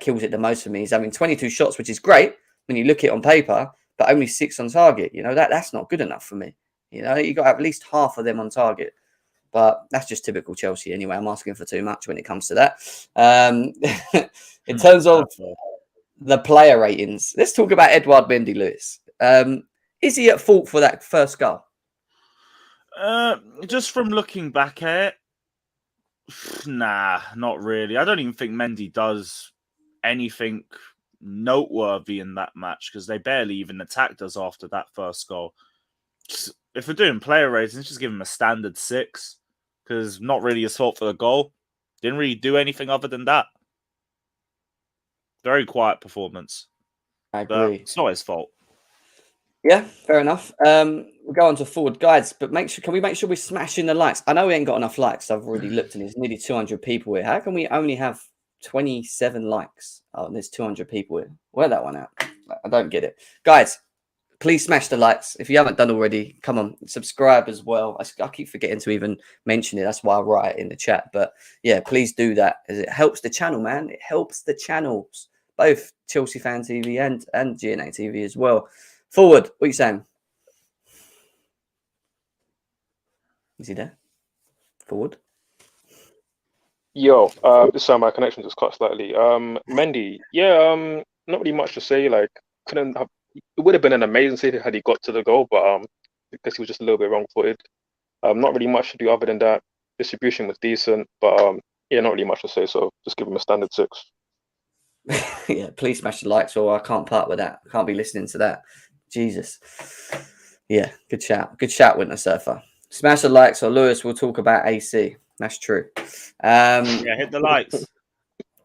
kills it the most for me is having 22 shots, which is great when you look at it on paper, but only 6 on target. That's not good enough for me. You got to have at least half of them on target. But that's just typical Chelsea anyway. I'm asking for too much when it comes to that. In terms of the player ratings, let's talk about Edouard Mendy, Lewis. Is he at fault for that first goal? Just from looking back at it, nah, not really. I don't even think Mendy does anything noteworthy in that match because they barely even attacked us after that first goal. If we're doing player ratings, just give him a standard 6 because not really his fault for the goal. Didn't really do anything other than that. Very quiet performance. I agree. But it's not his fault. Yeah, fair enough. We'll go on to forward guides, but can we make sure we're smashing the likes? I know we ain't got enough likes. I've already looked, and there's nearly 200 people here. How can we only have 27 likes? Oh, and there's 200 people here. Wear that one out. I don't get it. Guys, please smash the likes. If you haven't done already, come on, subscribe as well. I keep forgetting to even mention it. That's why I write it in the chat. But yeah, please do that, as it helps the channel, man. It helps the channels, both Chelsea Fan TV and GNA TV as well. Forward, what are you saying? Is he there? Forward. Yo, sorry, my connection just cut slightly. Mendy, not really much to say. Like, it would have been an amazing save had he got to the goal, but because he was just a little bit wrong-footed. Not really much to do other than that. Distribution was decent, but not really much to say. So just give him a standard 6. Yeah, please smash the likes, or I can't part with that. I can't be listening to that. Jesus. Yeah, good shout. Good shout, Winter Surfer. Smash the likes, or Lewis will talk about AC. That's true. Hit the likes.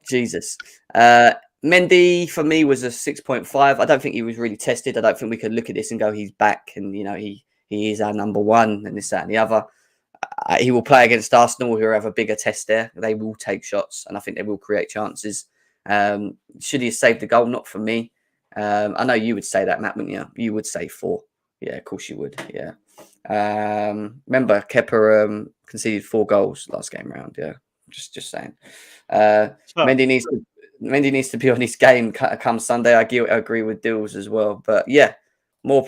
Jesus. Mendy, for me, was a 6.5. I don't think he was really tested. I don't think we could look at this and go, he's back, and, he is our number 1, and this, that, and the other. He will play against Arsenal, who have a bigger test there. They will take shots, and I think they will create chances. Should he have saved the goal? Not for me. I know you would say that, Matt, wouldn't you? You would say 4. Yeah, of course you would. Yeah. Remember, Kepa conceded 4 goals last game round. Yeah, just saying. Mendy needs to be on his game come Sunday. I agree with Dills as well. But yeah, more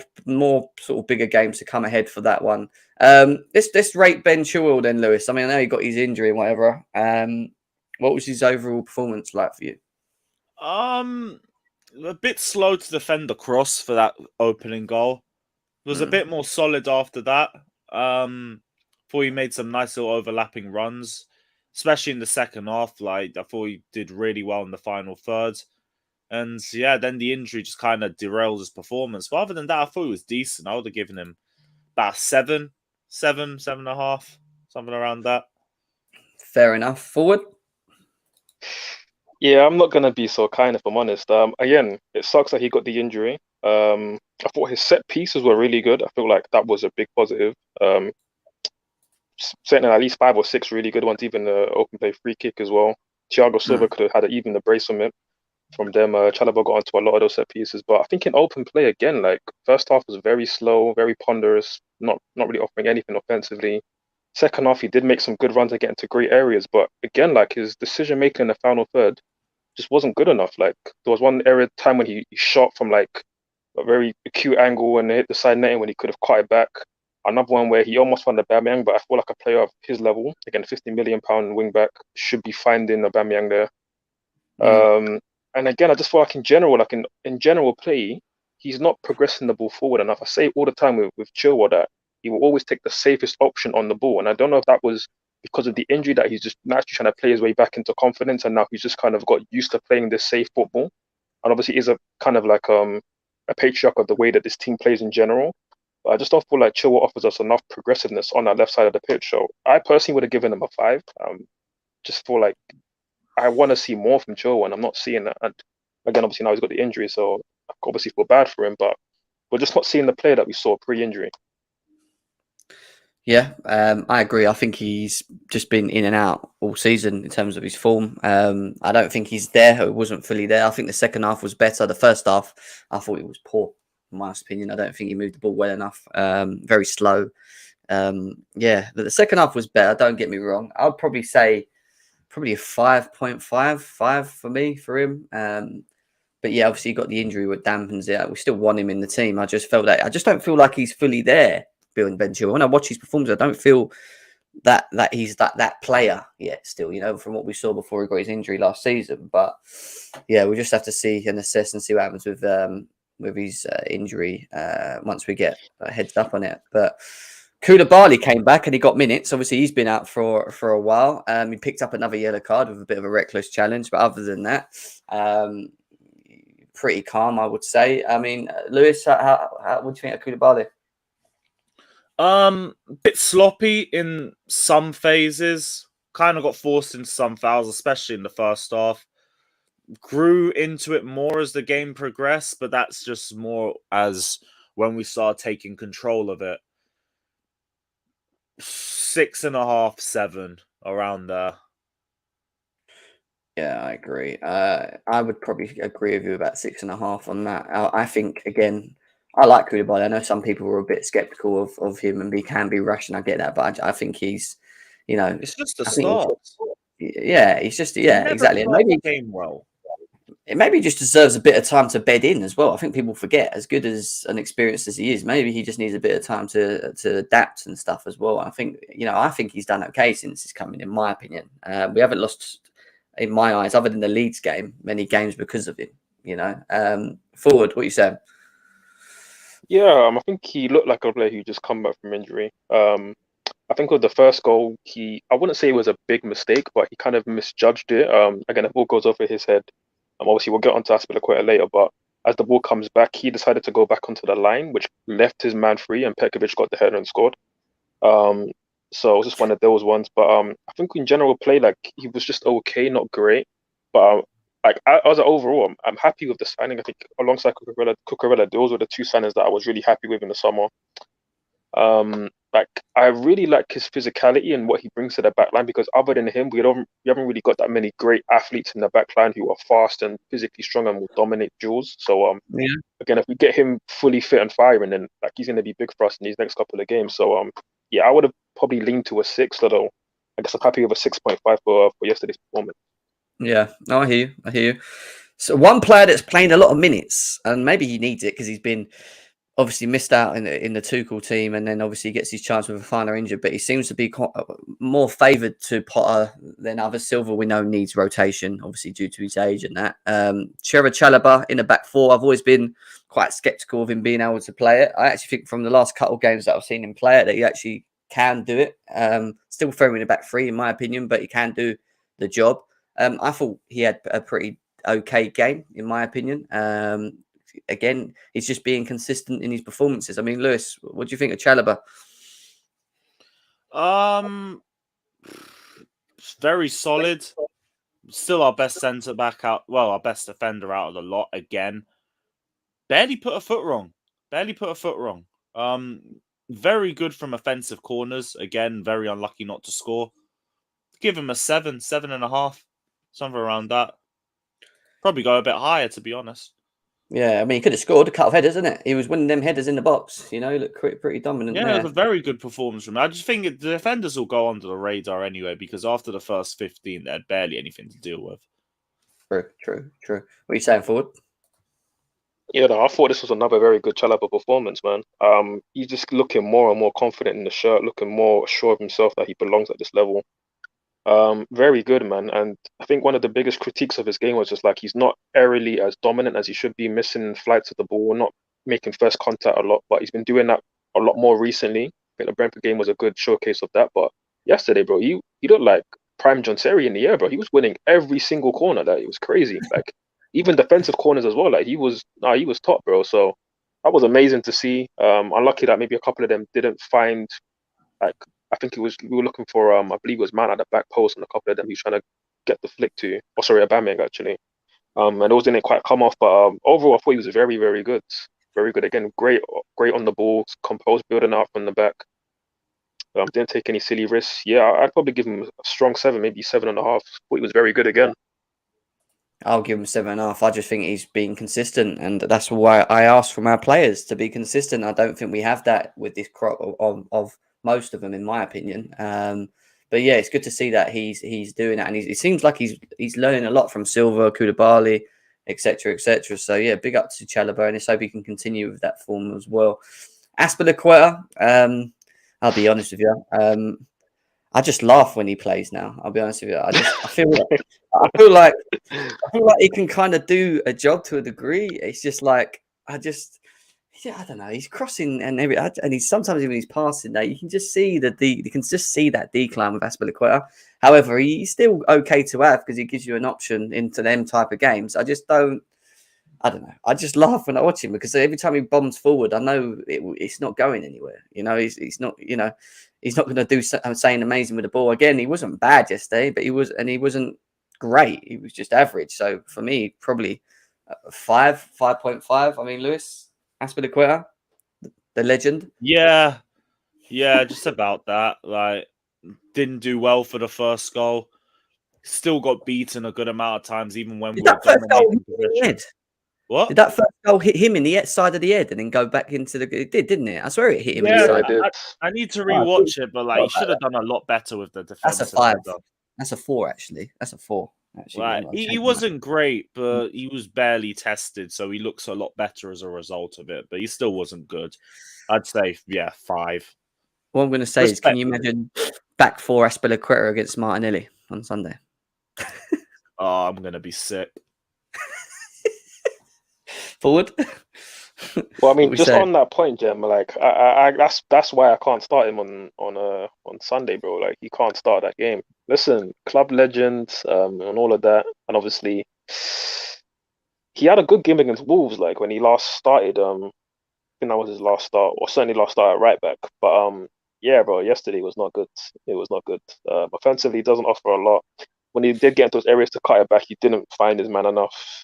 sort of bigger games to come ahead for that one. Let's rate Ben Chilwell then, Lewis. I mean, I know he got his injury and whatever. What was his overall performance like for you? A bit slow to defend the cross for that opening goal. It was a bit more solid after that. Thought he made some nice little overlapping runs, especially in the second half. Like, I thought he did really well in the final third. And yeah, then the injury just kind of derailed his performance. But other than that, I thought he was decent. I would have given him about 7, 7.5, something around that. Fair enough. Forward? Yeah, I'm not going to be so kind if I'm honest. Again, it sucks that he got the injury. I thought his set pieces were really good. I feel like that was a big positive. Setting at least 5 or 6 really good ones, even the open play free kick as well. Thiago Silva could have had even the brace from it. From them, Chalobah got onto a lot of those set pieces. But I think in open play, again, like, first half was very slow, very ponderous, not really offering anything offensively. Second half, he did make some good runs and get into great areas. But again, like, his decision-making in the final third just wasn't good enough. Like, there was one time when he shot from, like, a very acute angle and hit the side netting when he could have caught it back. Another one where he almost found Aubameyang, but I feel like a player of his level, again, £50 million wing-back, should be finding Aubameyang there. And again, I just feel like in general play, he's not progressing the ball forward enough. I say all the time with Chilwell that he will always take the safest option on the ball. And I don't know if that was because of the injury that he's just naturally trying to play his way back into confidence, and now he's just kind of got used to playing this safe football. And obviously, is a kind of like a patriarch of the way that this team plays in general. But I just don't feel like Chilwell offers us enough progressiveness on that left side of the pitch. So I personally would have given him a 5. Just feel like I want to see more from Chilwell, and I'm not seeing that. And again, obviously now he's got the injury, so I obviously feel bad for him. But we're just not seeing the player that we saw pre-injury. Yeah, I agree. I think he's just been in and out all season in terms of his form. I don't think he's there. He wasn't fully there. I think the second half was better. The first half, I thought he was poor, in my opinion. I don't think he moved the ball well enough. Very slow. Yeah, but the second half was better. Don't get me wrong. I'd probably say a 5.5 for me, for him. But yeah, obviously he got the injury, what dampens it. We still want him in the team. I just don't feel like he's fully there. Building Ben Chilwell. When I watch his performance, I don't feel that he's that player yet. Still, from what we saw before he got his injury last season. But yeah, we just have to see and assess and see what happens with his injury once we get a heads up on it. But Koulibaly came back and he got minutes. Obviously, he's been out for a while. He picked up another yellow card with a bit of a reckless challenge. But other than that, pretty calm, I would say. I mean, Lewis, what do you think of Koulibaly? Bit sloppy in some phases. Kind of got forced into some fouls, especially in the first half. Grew into it more as the game progressed, but that's just more as when we started taking control of it. 6.5, 7, around there. Yeah, I agree. I would probably agree with you about 6.5 on that. I think, again, I like Koulibaly. I know some people were a bit skeptical of him and he can be rash, and I get that, but I think he's, it's just a start. He's just, exactly. And maybe came well. It maybe just deserves a bit of time to bed in as well. I think people forget, as good as and experienced as he is, maybe he just needs a bit of time to adapt and stuff as well. I think he's done okay since he's come in my opinion. We haven't lost, in my eyes, other than the Leeds game, many games because of him. Forward, what are you saying? Yeah, I think he looked like a player who just come back from injury. I think with the first goal, I wouldn't say it was a big mistake, but he kind of misjudged it. Again, the ball goes over his head. Obviously, we'll get onto Azpilicueta later, but as the ball comes back, he decided to go back onto the line, which left his man free, and Petkovic got the header and scored. So it was just one of those ones. But I think in general play, like, he was just okay, not great. But overall, I'm happy with the signing. I think alongside Cucurella, those were the two signings that I was really happy with in the summer. I really like his physicality and what he brings to the back line, because other than him, we haven't really got that many great athletes in the back line who are fast and physically strong and will dominate duels. So again, if we get him fully fit and firing, then he's going to be big for us in these next couple of games. So I would have probably leaned to a 6, although I guess I'm happy with a 6.5 for yesterday's performance. Yeah, no, I hear you. So one player that's playing a lot of minutes, and maybe he needs it because he's been obviously missed out in the Tuchel team, and then obviously gets his chance with a final injury, but he seems to be more favoured to Potter than others. Silva, we know, needs rotation, obviously due to his age and that. Chalobah in the back four, I've always been quite sceptical of him being able to play it. I actually think from the last couple of games that I've seen him play it, that he actually can do it. Still throwing in the back three, in my opinion, but he can do the job. I thought he had a pretty okay game, in my opinion. Again, he's just being consistent in his performances. I mean, Lewis, what do you think of Chalobah? Very solid. Still our best centre back out. Well, our best defender out of the lot again. Barely put a foot wrong. Very good from offensive corners. Again, very unlucky not to score. Give him a 7, 7.5, something around that. Probably go a bit higher, to be honest. Yeah, I mean, he could have scored a couple of headers, isn't it? He was winning them headers in the box. He looked pretty dominant. Yeah, it was a very good performance from him. I just think the defenders will go under the radar anyway, because after the first 15, they had barely anything to deal with. True. What are you saying, Forward? Yeah, no, I thought this was another very good Chalobah performance, man. He's just looking more and more confident in the shirt, looking more sure of himself that he belongs at this level. Very good, man. And I think one of the biggest critiques of his game was just he's not aerially as dominant as he should be, missing flights of the ball, not making first contact a lot, but he's been doing that a lot more recently. I think the Brentford game was a good showcase of that. But yesterday, bro, he looked like prime John Terry in the air, bro. He was winning every single corner. It was crazy. Like even defensive corners as well. Like he was top, bro. So that was amazing to see. Unlucky that maybe a couple of them didn't find, like, I think we were looking for I believe it was man at the back post, and a couple of them he was trying to get the flick to. Oh, sorry, Aubameyang actually. And those didn't quite come off. But overall, I thought he was very, very good. Very good again. Great on the ball, composed, building up from the back. Didn't take any silly risks. Yeah, I'd probably give him a strong 7, maybe 7.5. Thought he was very good again. I'll give him 7.5. I just think he's being consistent, and that's why I asked from our players to be consistent. I don't think we have that with this crop of most of them, in my opinion. But yeah, it's good to see that he's doing that, and it seems like he's learning a lot from Silva, Koulibaly, etc., etc. So yeah, big up to Chalobah, and let's hope he can continue with that form as well. Azpilicueta, I'll be honest with you. I just laugh when he plays now. I'll be honest with you. I feel like he can kind of do a job to a degree. It's just like I don't know. He's crossing and he's sometimes even he's passing that you can just see that decline with Azpilicueta. However, he's still okay to have because he gives you an option into them type of games. I don't know. I just laugh when I watch him because every time he bombs forward, I know it's not going anywhere. You know, he's not. You know, he's not going to do something amazing with the ball. Again, he wasn't bad yesterday, but he wasn't great. He was just average. So for me, probably 5.5. I mean, Lewis Azpilicueta, the legend. Yeah, just about that. Like, didn't do well for the first goal. Still got beaten a good amount of times, even when we were dominating position. What? Did that first goal hit him in the side of the head and then go back into the? It did, didn't it? I swear it hit him. Yeah, I need to rewatch it, but like, he should have done a lot better with the defense. That's a 5. That's a 4, actually. That's a 4. Actually, right. He wasn't great, but he was barely tested, so he looks a lot better as a result of it. But he still wasn't good. I'd say, 5. What I'm going to say is, can you imagine back 4 Azpilicueta against Martinelli on Sunday? Oh, I'm going to be sick. Forward. Well, I mean, just on that point, Jem, like that's why I can't start him on Sunday, bro. Like, you can't start that game. Listen, club legend, and all of that, and obviously he had a good game against Wolves. Like when he last started, I think that was his last start, or certainly last start at right back. But yeah, bro, yesterday was not good. It was not good. Offensively, he doesn't offer a lot. When he did get into those areas to cut it back, he didn't find his man enough.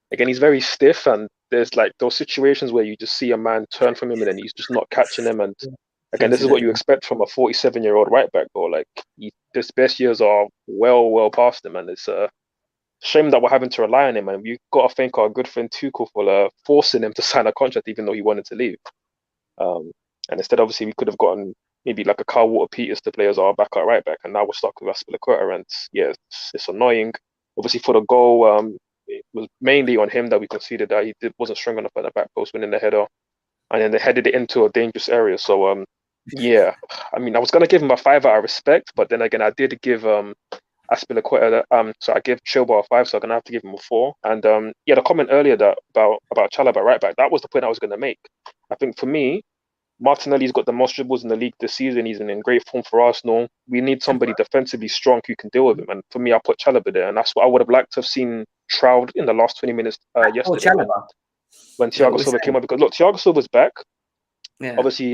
Again, he's very stiff, and there's like those situations where you just see a man turn from him and then he's just not catching him. And again, this is what you expect from a 47-year-old right back, bro. Like, his best years are well past him, and it's a shame that we're having to rely on him. And we've got to thank our good friend Tuchel for forcing him to sign a contract, even though he wanted to leave. And instead, obviously, we could have gotten maybe like a Kyle Walker-Peters to play as our backup right back, and now we're stuck with Azpilicueta. And yeah, it's annoying. Obviously, for the goal, it was mainly on him that we conceded that he wasn't strong enough at the back post, winning the header, and then they headed it into a dangerous area. So yeah, I mean, I was gonna give him a 5 out of respect, but then again, I did give Azpilicueta so I gave Chilwell a 5, so I'm gonna have to give him a 4. And yeah, the comment earlier that about Chalobah right back, that was the point I was gonna make. I think for me, Martinelli's got the most dribbles in the league this season. He's in great form for Arsenal. We need somebody defensively strong who can deal with him. And for me, I put Chalobah there, and that's what I would have liked to have seen Trout in the last 20 minutes yesterday when Thiago Silva came up. Because look, Thiago Silva's back. Yeah. Obviously,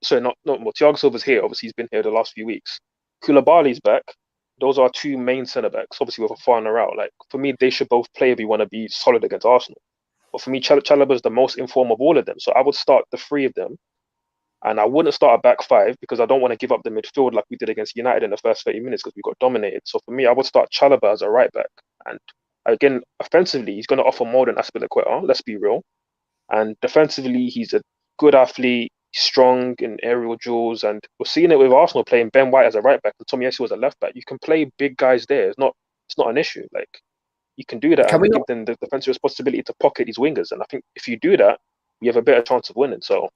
sorry, not Thiago Silva's here. Obviously, he's been here the last few weeks. Koulibaly's back. Those are 2 main centre backs. Obviously, with a foreigner out. Like, for me, they should both play if you want to be solid against Arsenal. But for me, Chalobah is the most informed of all of them. So I would start the 3 of them. And I wouldn't start a back 5 because I don't want to give up the midfield like we did against United in the first 30 minutes because we got dominated. So for me, I would start Chalobah as a right back. And again, offensively, he's going to offer more than Azpilicueta, let's be real. And defensively, he's a good athlete, strong in aerial duels. And we're seeing it with Arsenal playing Ben White as a right back and Tomiyasu as a left back. You can play big guys there. It's not an issue. Like, you can do that and give them the defensive responsibility to pocket these wingers. And I think if you do that, you have a better chance of winning. So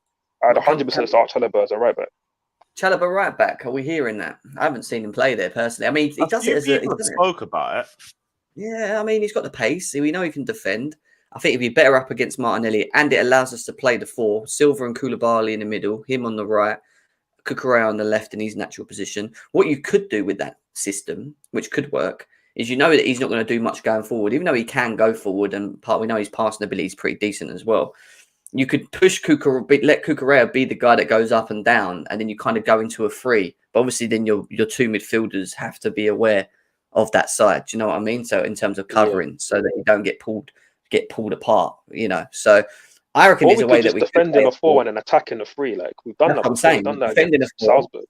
I'd 100% start Chalobah as a right back. Chalobah right back. Are we hearing that? I haven't seen him play there personally. I mean, he does it as a. He spoke about it. Yeah, I mean, he's got the pace. We know he can defend. I think he'd be better up against Martinelli, and it allows us to play the 4. Silva and Koulibaly in the middle, him on the right, Cucurella on the left in his natural position. What you could do with that system, which could work, is you know that he's not going to do much going forward, even though he can go forward, and we know his passing ability is pretty decent as well. You could push let Cucurella be the guy that goes up and down, and then you kind of go into a free. But obviously, then your two midfielders have to be aware of that side. Do you know what I mean? So in terms of covering, so that you don't get pulled apart. So I reckon there's a way that we defending a 4-1 and attacking a free. Like we've done that. I'm saying done that defending a 4, Salzburg,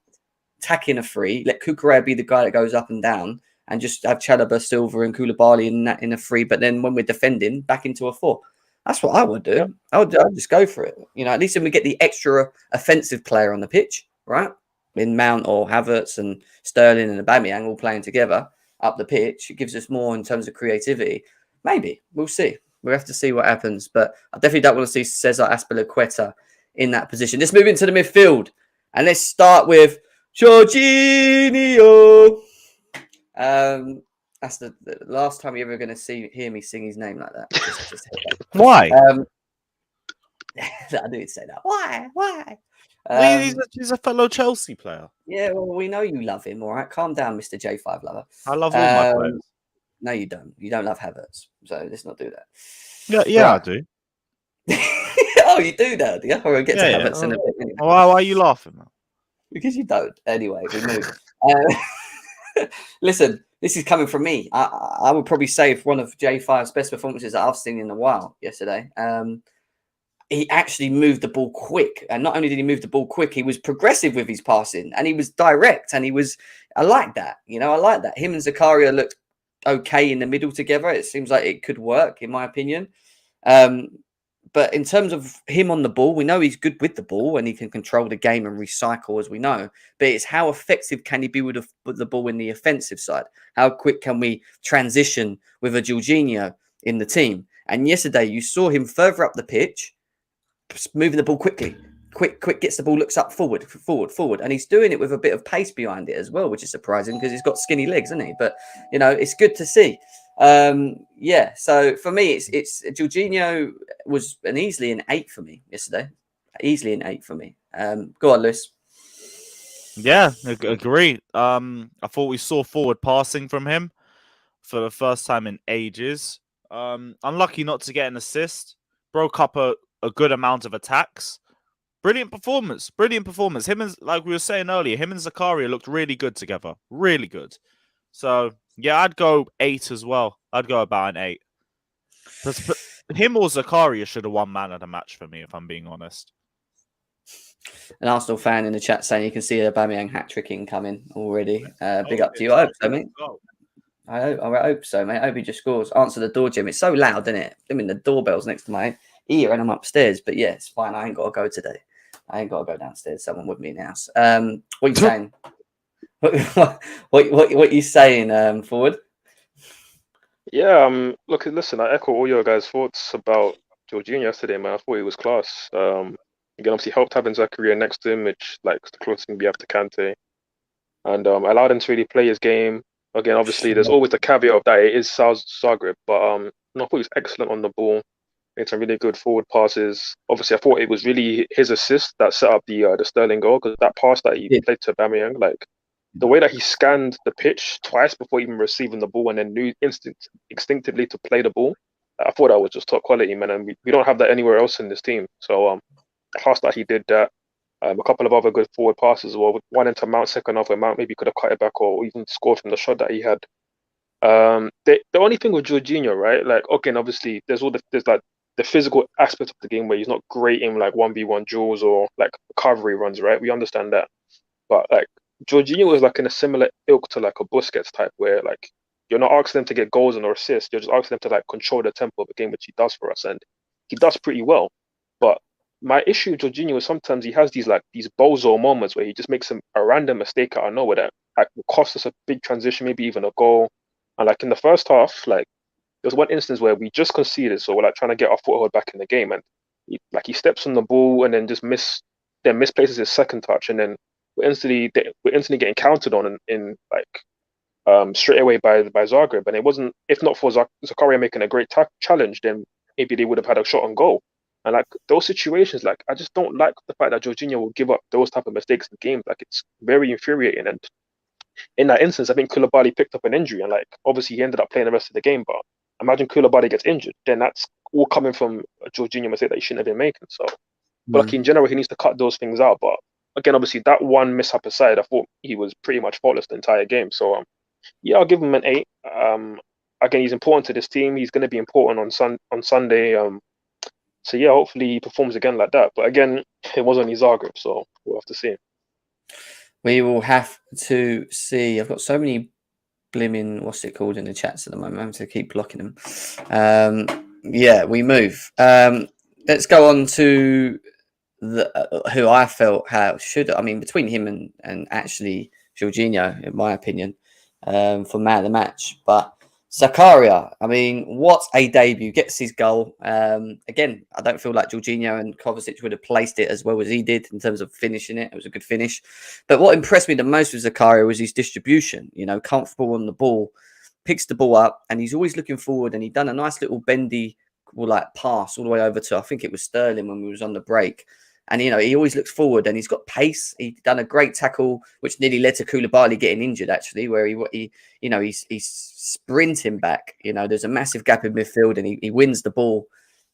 attacking a free. Let Cucurella be the guy that goes up and down, and just have Chalobah, Silva, and Koulibaly in a free. But then when we're defending, back into a 4. That's what I would do. Yeah. I'd just go for it. At least then we get the extra offensive player on the pitch, right? In Mount or Havertz and Sterling and Aubameyang all playing together up the pitch. It gives us more in terms of creativity. Maybe. We'll see. We'll have to see what happens. But I definitely don't want to see Cesar Azpilicueta in that position. Let's move into the midfield. And let's start with Jorginho. That's the last time you're ever going to hear me sing his name like that. Why? I knew you'd say that. Why? He's a fellow Chelsea player. Yeah, well, we know you love him, all right? Calm down, Mr. J5 lover. I love all my players. No, you don't. You don't love Havertz. So let's not do that. Yeah, I do. Oh, you do that? Yeah, we'll get to Havertz in a bit. Anyway. Why are you laughing, man? Because you don't. Anyway, we move. Listen, this is coming from me. I would probably say it's one of J5's best performances that I've seen in a while yesterday. He actually moved the ball quick. And not only did he move the ball quick, he was progressive with his passing and he was direct. And I like that. I like that. Him and Zakaria looked okay in the middle together. It seems like it could work, in my opinion. But in terms of him on the ball, we know he's good with the ball and he can control the game and recycle, as we know. But it's how effective can he be with the ball in the offensive side? How quick can we transition with a Jorginho in the team? And yesterday, you saw him further up the pitch, moving the ball quickly. Quick, gets the ball, looks up, forward. And he's doing it with a bit of pace behind it as well, which is surprising because he's got skinny legs, hasn't he? But, it's good to see. So for me, it's Jorginho was easily an 8 for me yesterday. Easily an 8 for me. Go on, Lewis. Yeah, agree. I thought we saw forward passing from him for the first time in ages. Unlucky not to get an assist. Broke up a good amount of attacks. Brilliant performance. Him and, like we were saying earlier, him and Zakaria looked really good together. Really good. So, yeah, I'd go 8 as well. I'd go about an 8. Him or Zakaria should have won man of the match for me, if I'm being honest. An Arsenal fan in the chat saying you can see Aubameyang hat-trick incoming already. Big up to you. I hope so, mate. I hope so, mate. I hope he just scores. Answer the door, Jim. It's so loud, isn't it? I mean, the doorbell's next to my ear and I'm upstairs. But yeah, it's fine. I ain't got to go today. I ain't got to go downstairs. Someone with me in the house. What are you saying? What you saying, Forward? Yeah, look, listen, I echo all your guys' thoughts about Jorginho yesterday, man. I thought he was class. Again, obviously helped having Zakaria next to him, which like the closest thing we have to Kante. And allowed him to really play his game. Again, obviously there's always the caveat of that it is Zagreb, but I thought he was excellent on the ball. Made some really good forward passes. Obviously, I thought it was really his assist that set up the Sterling goal, because that pass that he played to Aubameyang, like the way that he scanned the pitch twice before even receiving the ball and then knew instinctively to play the ball. I thought that was just top quality, man. And we don't have that anywhere else in this team. So the pass that he did that, a couple of other good forward passes as well. One into Mount, second half where Mount maybe could have cut it back or even scored from the shot that he had. The only thing with Jorginho, right? Like, okay, and obviously there's like the physical aspect of the game where he's not great in like 1v1 duels or like recovery runs, right? We understand that. But like Jorginho was like in a similar ilk to like a Busquets type, where like you're not asking them to get goals or assists, you're just asking them to like control the tempo of the game, which he does for us, and he does pretty well. But my issue with Jorginho is sometimes he has these bozo moments where he just makes a random mistake out of nowhere that like will cost us a big transition, maybe even a goal. And like in the first half, like there was one instance where we just conceded, so we're like trying to get our foothold back in the game, and he steps on the ball and then just misplaces his second touch, and then we're instantly getting counted on in straight away by Zagreb. And it wasn't, if not for Zakaria making a great challenge, then maybe they would have had a shot on goal. And like those situations, like I just don't like the fact that Jorginho will give up those type of mistakes in games. Like it's very infuriating. And in that instance, I think Koulibaly picked up an injury, and like obviously he ended up playing the rest of the game. But imagine Koulibaly gets injured, then that's all coming from a Jorginho mistake that he shouldn't have been making. So, but like in general, he needs to cut those things out. But again, obviously that one mishap aside, I thought he was pretty much faultless the entire game. So yeah, I'll give him an 8. Again, he's important to this team. He's going to be important on Sunday. So yeah, hopefully he performs again like that. But again, it was only Zagreb, so we'll have to see. We will have to see. I've got so many blimmin', what's it called in the chats at the moment? I'm having to keep blocking them. Yeah, we move. Let's go on to who I felt between him and actually Jorginho, in my opinion, for man of the match. But Zakaria, I mean, what a debut. Gets his goal. Again, I don't feel like Jorginho and Kovacic would have placed it as well as he did in terms of finishing it. It was a good finish. But what impressed me the most with Zakaria was his distribution. Comfortable on the ball, picks the ball up, and he's always looking forward. And he done a nice little bendy pass all the way over to, I think it was Sterling when we was on the break. And, he always looks forward and he's got pace. He done a great tackle, which nearly led to Koulibaly getting injured, actually, where he's sprinting back. There's a massive gap in midfield and he wins the ball.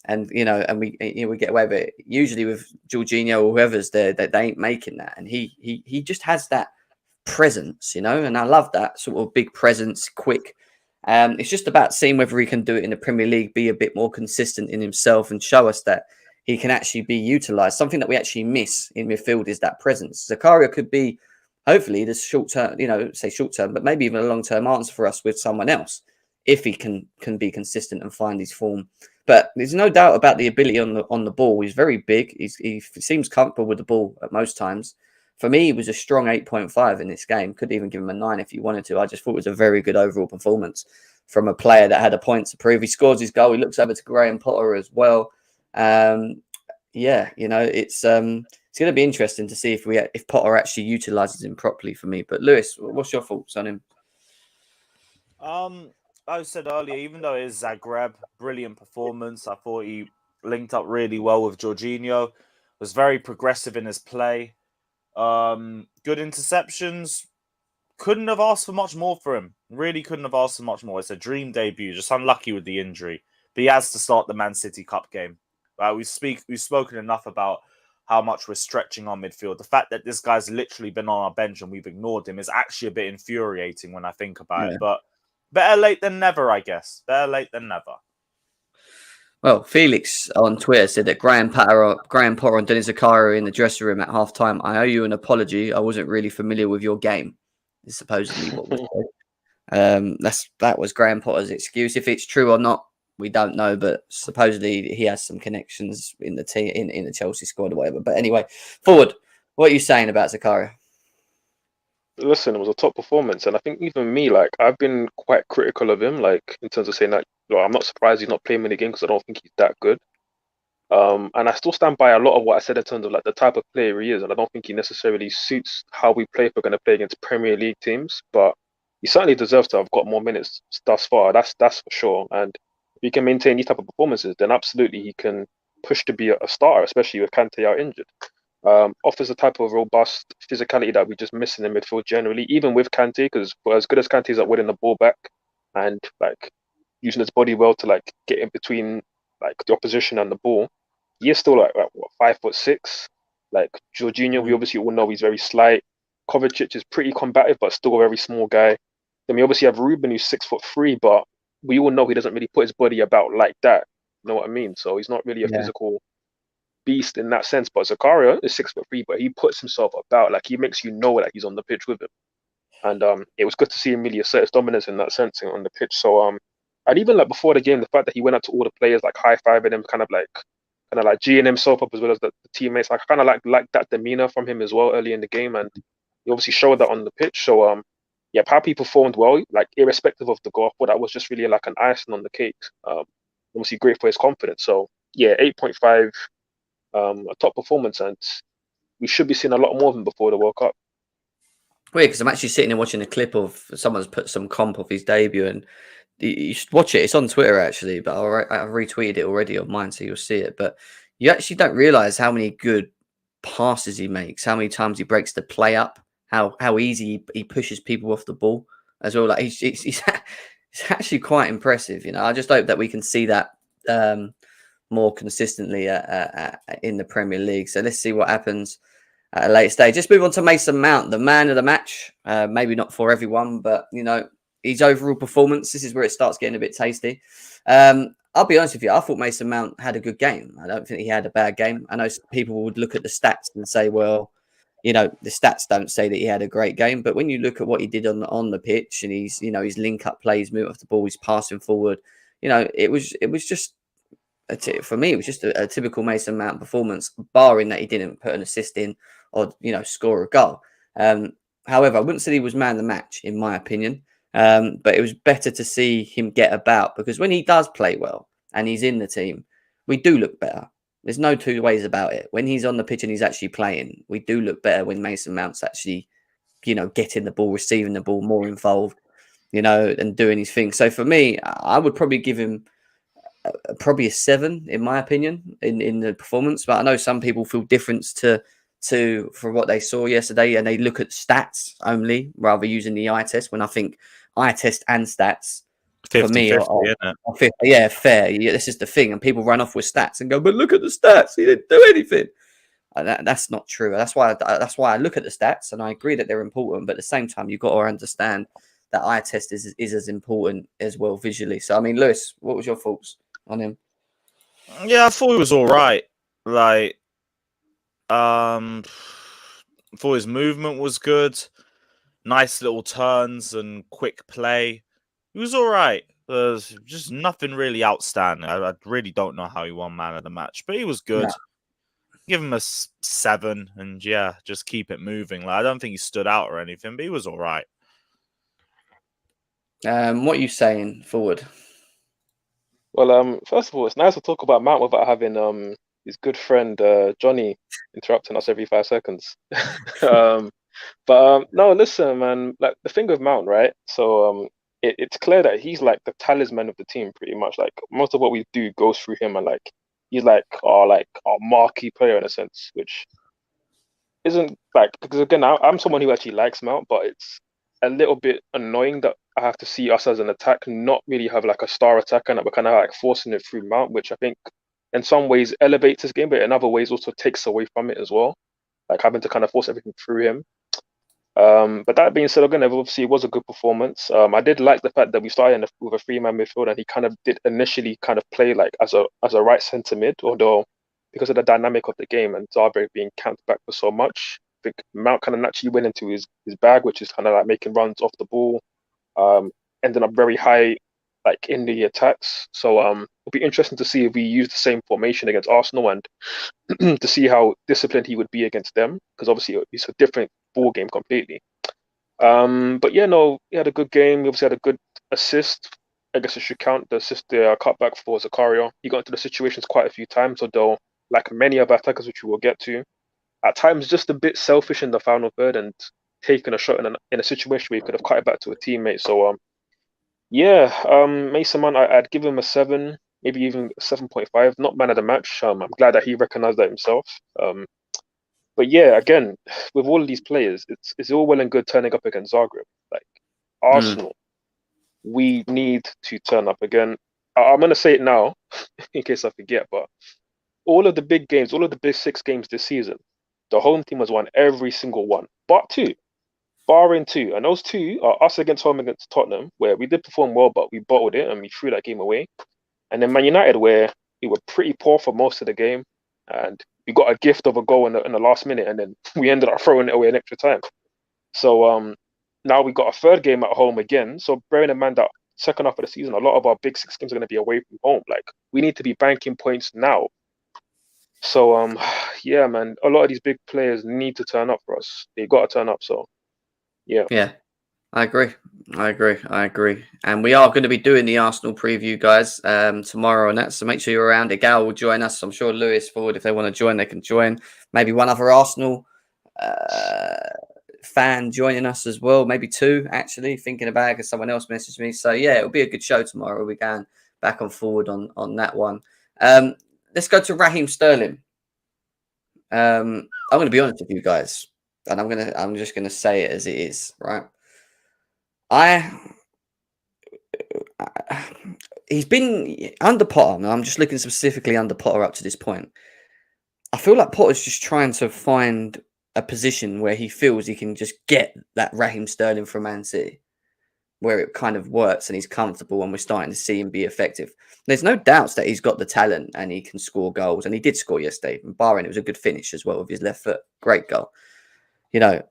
And, and we get away with it. Usually with Jorginho or whoever's there, they ain't making that. And he just has that presence, and I love that sort of big presence, quick. It's just about seeing whether he can do it in the Premier League, be a bit more consistent in himself and show us that he can actually be utilised. Something that we actually miss in midfield is that presence. Zakaria could be, hopefully, this short-term, say short-term, but maybe even a long-term answer for us with someone else, if he can be consistent and find his form. But there's no doubt about the ability on the ball. He's very big. He seems comfortable with the ball at most times. For me, he was a strong 8.5 in this game. Could even give him a 9 if you wanted to. I just thought it was a very good overall performance from a player that had a point to prove. He scores his goal. He looks over to Graham Potter as well. It's going to be interesting to see if Potter actually utilises him properly for me. But Lewis, what's your thoughts on him? I said earlier, even though it is Zagreb, brilliant performance. I thought he linked up really well with Jorginho. Was very progressive in his play. Good interceptions. Couldn't have asked for much more for him. Really couldn't have asked for much more. It's a dream debut. Just unlucky with the injury. But he has to start the Man City Cup game. We've spoken enough about how much we're stretching our midfield. The fact that this guy's literally been on our bench and we've ignored him is actually a bit infuriating when I think about it. But better late than never, I guess. Better late than never. Well, Felix on Twitter said that Graham Potter and Denis Zakaria in the dressing room at half-time. I owe you an apology. I wasn't really familiar with your game, is supposedly what was said. That was Graham Potter's excuse. If it's true or not, we don't know, but supposedly he has some connections in the team, in the Chelsea squad or whatever. But anyway, forward, what are you saying about Zakaria? Listen, it was a top performance, and I think even me, I've been quite critical of him, in terms of saying that I'm not surprised he's not playing many games because I don't think he's that good. And I still stand by a lot of what I said in terms of the type of player he is, and I don't think he necessarily suits how we play if we're going to play against Premier League teams. But he certainly deserves to have got more minutes thus far. That's for sure. And if he can maintain these type of performances, then absolutely he can push to be a starter, especially with Kante out injured. Offers a type of robust physicality that we just miss in the midfield generally, even with Kante, because as good as Kante is at winning the ball back and using his body well to get in between the opposition and the ball, he is still 5'6". Jorginho, we obviously all know he's very slight. Kovacic is pretty combative, but still a very small guy. Then we obviously have Ruben, who's 6'3", but we all know he doesn't really put his body about like that. You know what I mean? So he's not really a physical beast in that sense. But Zakaria is 6'3", but he puts himself about, he makes you know that he's on the pitch with him. And it was good to see him really assert his dominance in that sense on the pitch. So and even before the game, the fact that he went out to all the players, high-fiving them, kind of G'ing himself up as well as the teammates. I kind of like that demeanor from him as well early in the game, and he obviously showed that on the pitch. So Papi performed well, irrespective of the goal. I thought that was just really an icing on the cake. Obviously great for his confidence. So 8.5, a top performance, and we should be seeing a lot more of him before the World Cup. Weird, because I'm actually sitting and watching a clip of someone's put some comp of his debut, and you should watch it. It's on Twitter actually, but I've retweeted it already on mine, so you'll see it. But you actually don't realise how many good passes he makes, how many times he breaks the play up, how easy he pushes people off the ball as well. Like he's actually quite impressive. I just hope that we can see that more consistently in the Premier League. So let's see what happens at a later stage. Just move on to Mason Mount, the man of the match. Maybe not for everyone, but his overall performance. This is where it starts getting a bit tasty. I'll be honest with you. I thought Mason Mount had a good game. I don't think he had a bad game. I know people would look at the stats and say, well, the stats don't say that he had a great game. But when you look at what he did on the pitch and his link up plays, move off the ball, he's passing forward, it was just, for me, it was just a typical Mason Mount performance, barring that he didn't put an assist in or, score a goal. However, I wouldn't say he was man of the match, in my opinion. But it was better to see him get about, because when he does play well and he's in the team, we do look better. There's no two ways about it. When he's on the pitch and he's actually playing, we do look better when Mason Mount's actually, getting the ball, receiving the ball, more involved, and doing his thing. So for me, I would probably give him probably a 7, in my opinion, in the performance. But I know some people feel different for what they saw yesterday, and they look at stats only rather using the eye test, when I think eye test and stats 50, for me 50, are 50. Yeah, fair. Yeah, this is the thing, and people run off with stats and go, but look at the stats, he didn't do anything. That's not true. That's why I look at the stats, and I agree that they're important, but at the same time, you've got to understand that eye test is as important as well visually. So I mean, Lewis, what was your thoughts on him? Yeah, I thought he was all right. Like, thought his movement was good, nice little turns and quick play. He was all right. There's just nothing really outstanding. I really don't know how he won man of the match, but he was good. No. Give him a 7, and yeah, just keep it moving. Like, I don't think he stood out or anything, but he was all right. What are you saying, Forward? Well, first of all, it's nice to talk about Mount without having his good friend Johnny interrupting us every 5 seconds. But no, listen, man. Like, the thing with Mount, right? So it's clear that he's like the talisman of the team, pretty much. Like, most of what we do goes through him, and like he's like our marquee player in a sense, which isn't like, because again, I'm someone who actually likes Mount, but it's a little bit annoying that I have to see us as an attack not really have like a star attacker, and that we're kind of like forcing it through Mount, which I think in some ways elevates his game, but in other ways also takes away from it as well. Like, having to kind of force everything through him. But that being said, again, obviously it was a good performance. I did like the fact that we started with a 3-man midfield, and he kind of did initially kind of play like as a right centre mid, although because of the dynamic of the game and Zagreb being camped back for so much, I think Mount kind of naturally went into his bag, which is kind of like making runs off the ball, ending up very high like in the attacks. So it'll be interesting to see if we use the same formation against Arsenal, and to see how disciplined he would be against them, because obviously it's a different ball game completely. But yeah, no, he had a good game. He obviously had a good assist. I guess it should count, the assist, the cutback for Zakaria. He got into the situations quite a few times, although like many other attackers, which we will get to, at times just a bit selfish in the final third and taking a shot in a situation where he could have cut it back to a teammate. So yeah, Mason Mount, I'd give him a 7, maybe even 7.5. Not man of the match. I'm glad that he recognized that himself. But yeah, again, with all of these players, it's all well and good turning up against Zagreb. Like, Arsenal, we need to turn up again. I'm going to say it now, in case I forget, but all of the big games, all of the big 6 games this season, the home team has won every single one, but 2. Barring 2, and those 2 are us home against Tottenham, where we did perform well, but we bottled it and we threw that game away. And then Man United, where we were pretty poor for most of the game, and we got a gift of a goal in the last minute, and then we ended up throwing it away in extra time. So now we got a 3rd game at home again. So bearing in mind that second half of the season, a lot of our big 6 games are going to be away from home. Like, we need to be banking points now. So yeah, man, a lot of these big players need to turn up for us. They got to turn up. So yeah, I agree. And we are going to be doing the Arsenal preview, guys, tomorrow and that. So make sure you're around. Igal will join us. I'm sure Lewis, Forward, if they want to join, they can join. Maybe one other Arsenal fan joining us as well. Maybe 2, actually, thinking about it, because someone else messaged me. So yeah, it'll be a good show tomorrow. We'll be going back and forward on that one. let's go to Raheem Sterling. I'm going to be honest with you guys, and I'm just going to say it as it is, right? He's been under Potter, and I'm just looking specifically under Potter up to this point. I feel like Potter's just trying to find a position where he feels he can just get that Raheem Sterling from Man City, where it kind of works and he's comfortable, and we're starting to see him be effective. There's no doubts that he's got the talent and he can score goals, and he did score yesterday. And barring it was a good finish as well with his left foot, great goal. You know,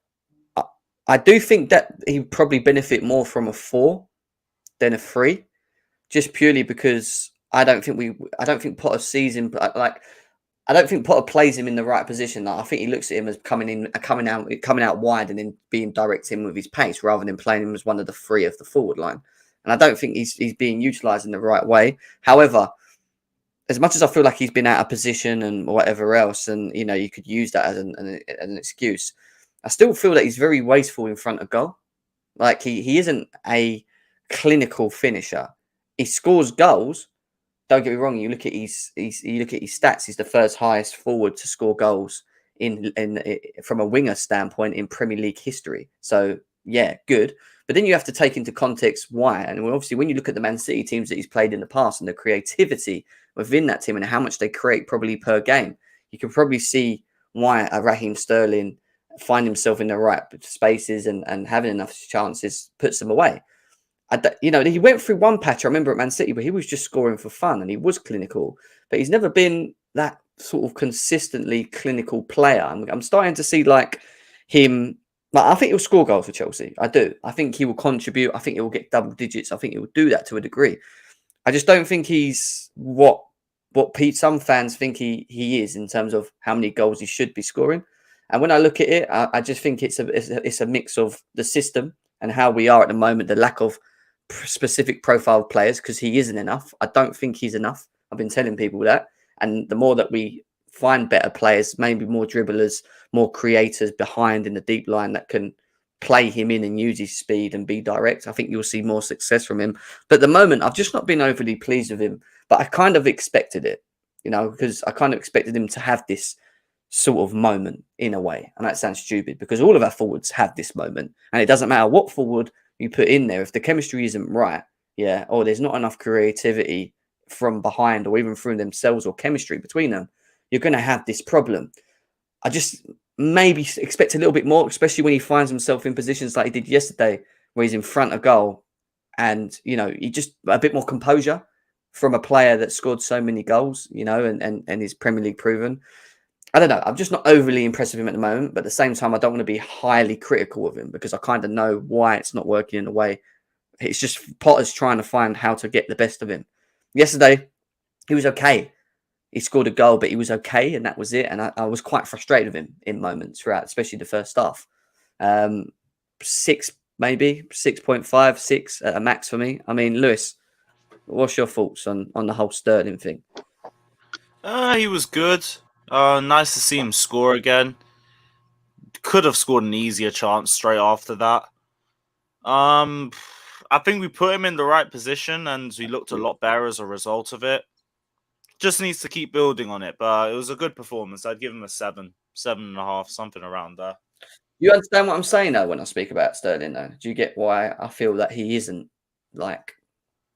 I do think that he would probably benefit more from a 4 than a 3, just purely because I don't think Potter sees him like. I don't think Potter plays him in the right position. Like, I think he looks at him as coming out wide and then being direct in with his pace, rather than playing him as one of the 3 of the forward line. And I don't think he's being utilised in the right way. However, as much as I feel like he's been out of position and whatever else, and you know you could use that as an excuse, I still feel that he's very wasteful in front of goal. Like he isn't a clinical finisher. He scores goals. Don't get me wrong. You look at his stats. He's the first highest forward to score goals in from a winger standpoint in Premier League history. So yeah, good. But then you have to take into context why. And obviously, when you look at the Man City teams that he's played in the past and the creativity within that team and how much they create probably per game, you can probably see why a Raheem Sterling find himself in the right spaces and having enough chances puts them away. You know, he went through one patch, I remember at Man City, where he was just scoring for fun and he was clinical, but he's never been that sort of consistently clinical player. I'm starting to see like him. Like, I think he'll score goals for Chelsea. I do. I think he will contribute. I think he will get double digits. I think he will do that to a degree. I just don't think he's what some fans think he is in terms of how many goals he should be scoring. And when I look at it, I just think it's a mix of the system and how we are at the moment, the lack of specific profile players, because he isn't enough. I don't think he's enough. I've been telling people that. And the more that we find better players, maybe more dribblers, more creators behind in the deep line that can play him in and use his speed and be direct, I think you'll see more success from him. But at the moment, I've just not been overly pleased with him. But I kind of expected it, you know, because I kind of expected him to have this sort of moment in a way. And that sounds stupid because all of our forwards have this moment. And it doesn't matter what forward you put in there. If the chemistry isn't right, yeah, or there's not enough creativity from behind or even through themselves or chemistry between them, you're going to have this problem. I just maybe expect a little bit more, especially when he finds himself in positions like he did yesterday, where he's in front of goal and, you know, he just a bit more composure from a player that scored so many goals, you know, and is Premier League proven. I don't know. I'm just not overly impressed with him at the moment, but at the same time, I don't want to be highly critical of him because I kind of know why it's not working in a way. It's just Potter's trying to find how to get the best of him. Yesterday, he was okay. He scored a goal, but he was okay, and that was it. And I was quite frustrated with him in moments throughout, especially the first half. 6, maybe 6.5, 6 at a max for me. I mean, Lewis, what's your thoughts on the whole Sterling thing? He was good. Nice to see him score again. Could have scored an easier chance straight after that. I think we put him in the right position and we looked a lot better as a result of it. Just needs to keep building on it, but it was a good performance. I'd give him a 7.5, something around there. You understand what I'm saying, though, when I speak about Sterling, though? Do you get why I feel that he isn't like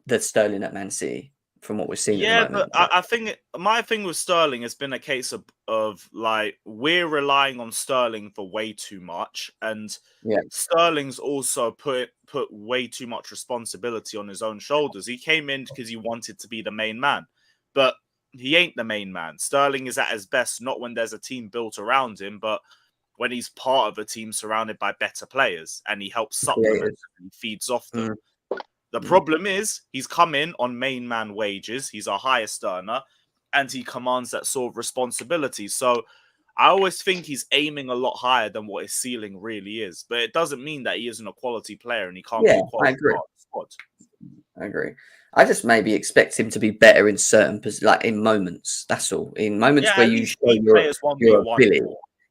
the Sterling at Man City from what we're seeing at the moment? But I think my thing with Sterling has been a case of like, we're relying on Sterling for way too much, and Sterling's also put way too much responsibility on his own shoulders. He came in because he wanted to be the main man, but he ain't the main man. Sterling is at his best not when there's a team built around him, but when he's part of a team surrounded by better players and he helps supplement them and feeds off them. The problem is he's come in on main man wages. He's our highest earner and he commands that sort of responsibility. So I always think he's aiming a lot higher than what his ceiling really is. But it doesn't mean that he isn't a quality player and he can't be a quality part of the squad. I agree. I just maybe expect him to be better in certain, like in moments. That's all. In moments where you show your ability.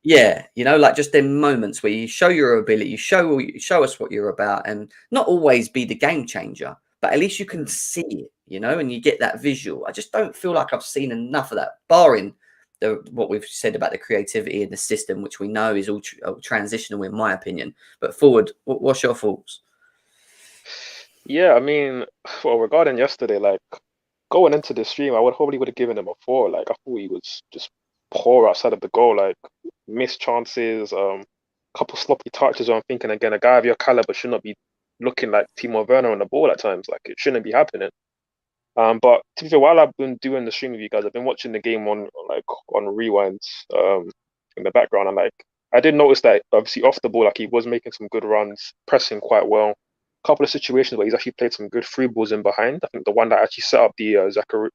Yeah, you know, like just in moments where you show your ability, you show us what you're about, and not always be the game changer, but but at least you can see it, you know, and you get that visual. I just don't feel like I've seen enough of that, barring what we've said about the creativity in the system, which we know is all transitional in my opinion. But forward, what's your thoughts? Yeah, I mean, well, regarding yesterday, like going into the stream, I would have given him a 4. Like I thought he was just poor outside of the goal, like missed chances, couple sloppy touches. I'm thinking again, a guy of your caliber should not be looking like Timo Werner on the ball at times. Like it shouldn't be happening. But to be fair, while I've been doing the stream with you guys, I've been watching the game on rewinds in the background, and like I did notice that obviously off the ball, like he was making some good runs, pressing quite well. A couple of situations where he's actually played some good free balls in behind. I think the one that actually set up the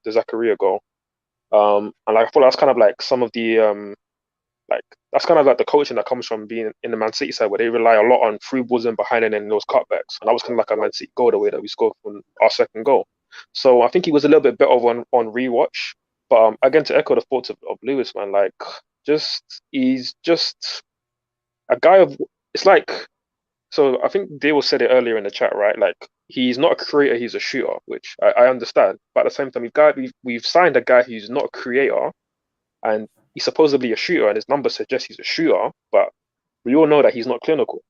Zakaria goal. And like I thought that's kind of like some of the like that's kind of like the coaching that comes from being in the Man City side, where they rely a lot on free balls in behind and then those cutbacks. And that was kind of like a Man City goal, the way that we scored from our second goal. So I think he was a little bit better on rewatch. But again, to echo the thoughts of Lewis, man, like he's just a guy of, it's like, so I think Dale said it earlier in the chat, right? Like he's not a creator, he's a shooter, which I understand. But at the same time, we've signed a guy who's not a creator, and he's supposedly a shooter, and his numbers suggest he's a shooter, but we all know that he's not clinical.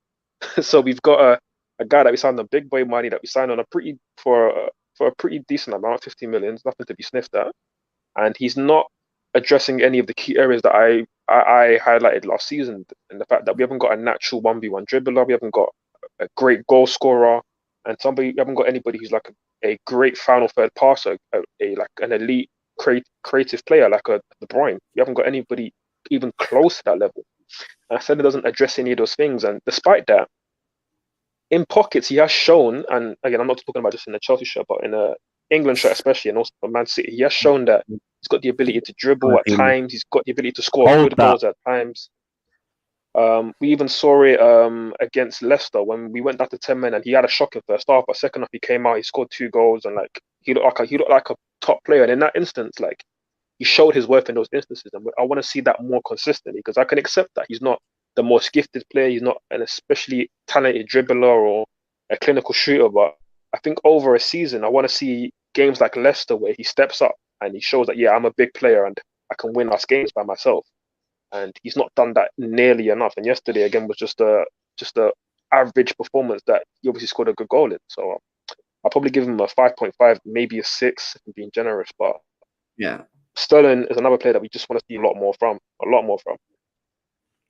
So we've got a guy that we signed on big boy money, that we signed on for a pretty decent amount, 50 million, nothing to be sniffed at, and he's not addressing any of the key areas that I highlighted last season, and the fact that we haven't got a natural 1v1 dribbler, we haven't got a great goal scorer, and we haven't got anybody who's like a great final third passer, like an elite creative player like a De Bruyne. We haven't got anybody even close to that level. And I said it doesn't address any of those things, and despite that, in pockets he has shown, and again I'm not talking about just in the Chelsea shirt, but in a England shirt especially, and also for Man City, he has shown that he's got the ability to dribble at times, he's got the ability to score good goals at times. We even saw it against Leicester when we went down to 10 men and he had a shocking first half, but second half he came out, he scored 2 goals, and like he looked like a top player. And in that instance, like he showed his worth in those instances, and I want to see that more consistently, because I can accept that he's not the most gifted player, he's not an especially talented dribbler or a clinical shooter, but I think over a season I want to see games like Leicester where he steps up and he shows that, yeah, I'm a big player and I can win us games by myself. And he's not done that nearly enough. And yesterday again was just a average performance that he obviously scored a good goal in. So I'll probably give him a 5.5, maybe a 6 if I'm being generous. But yeah, Sterling is another player that we just want to see a lot more from.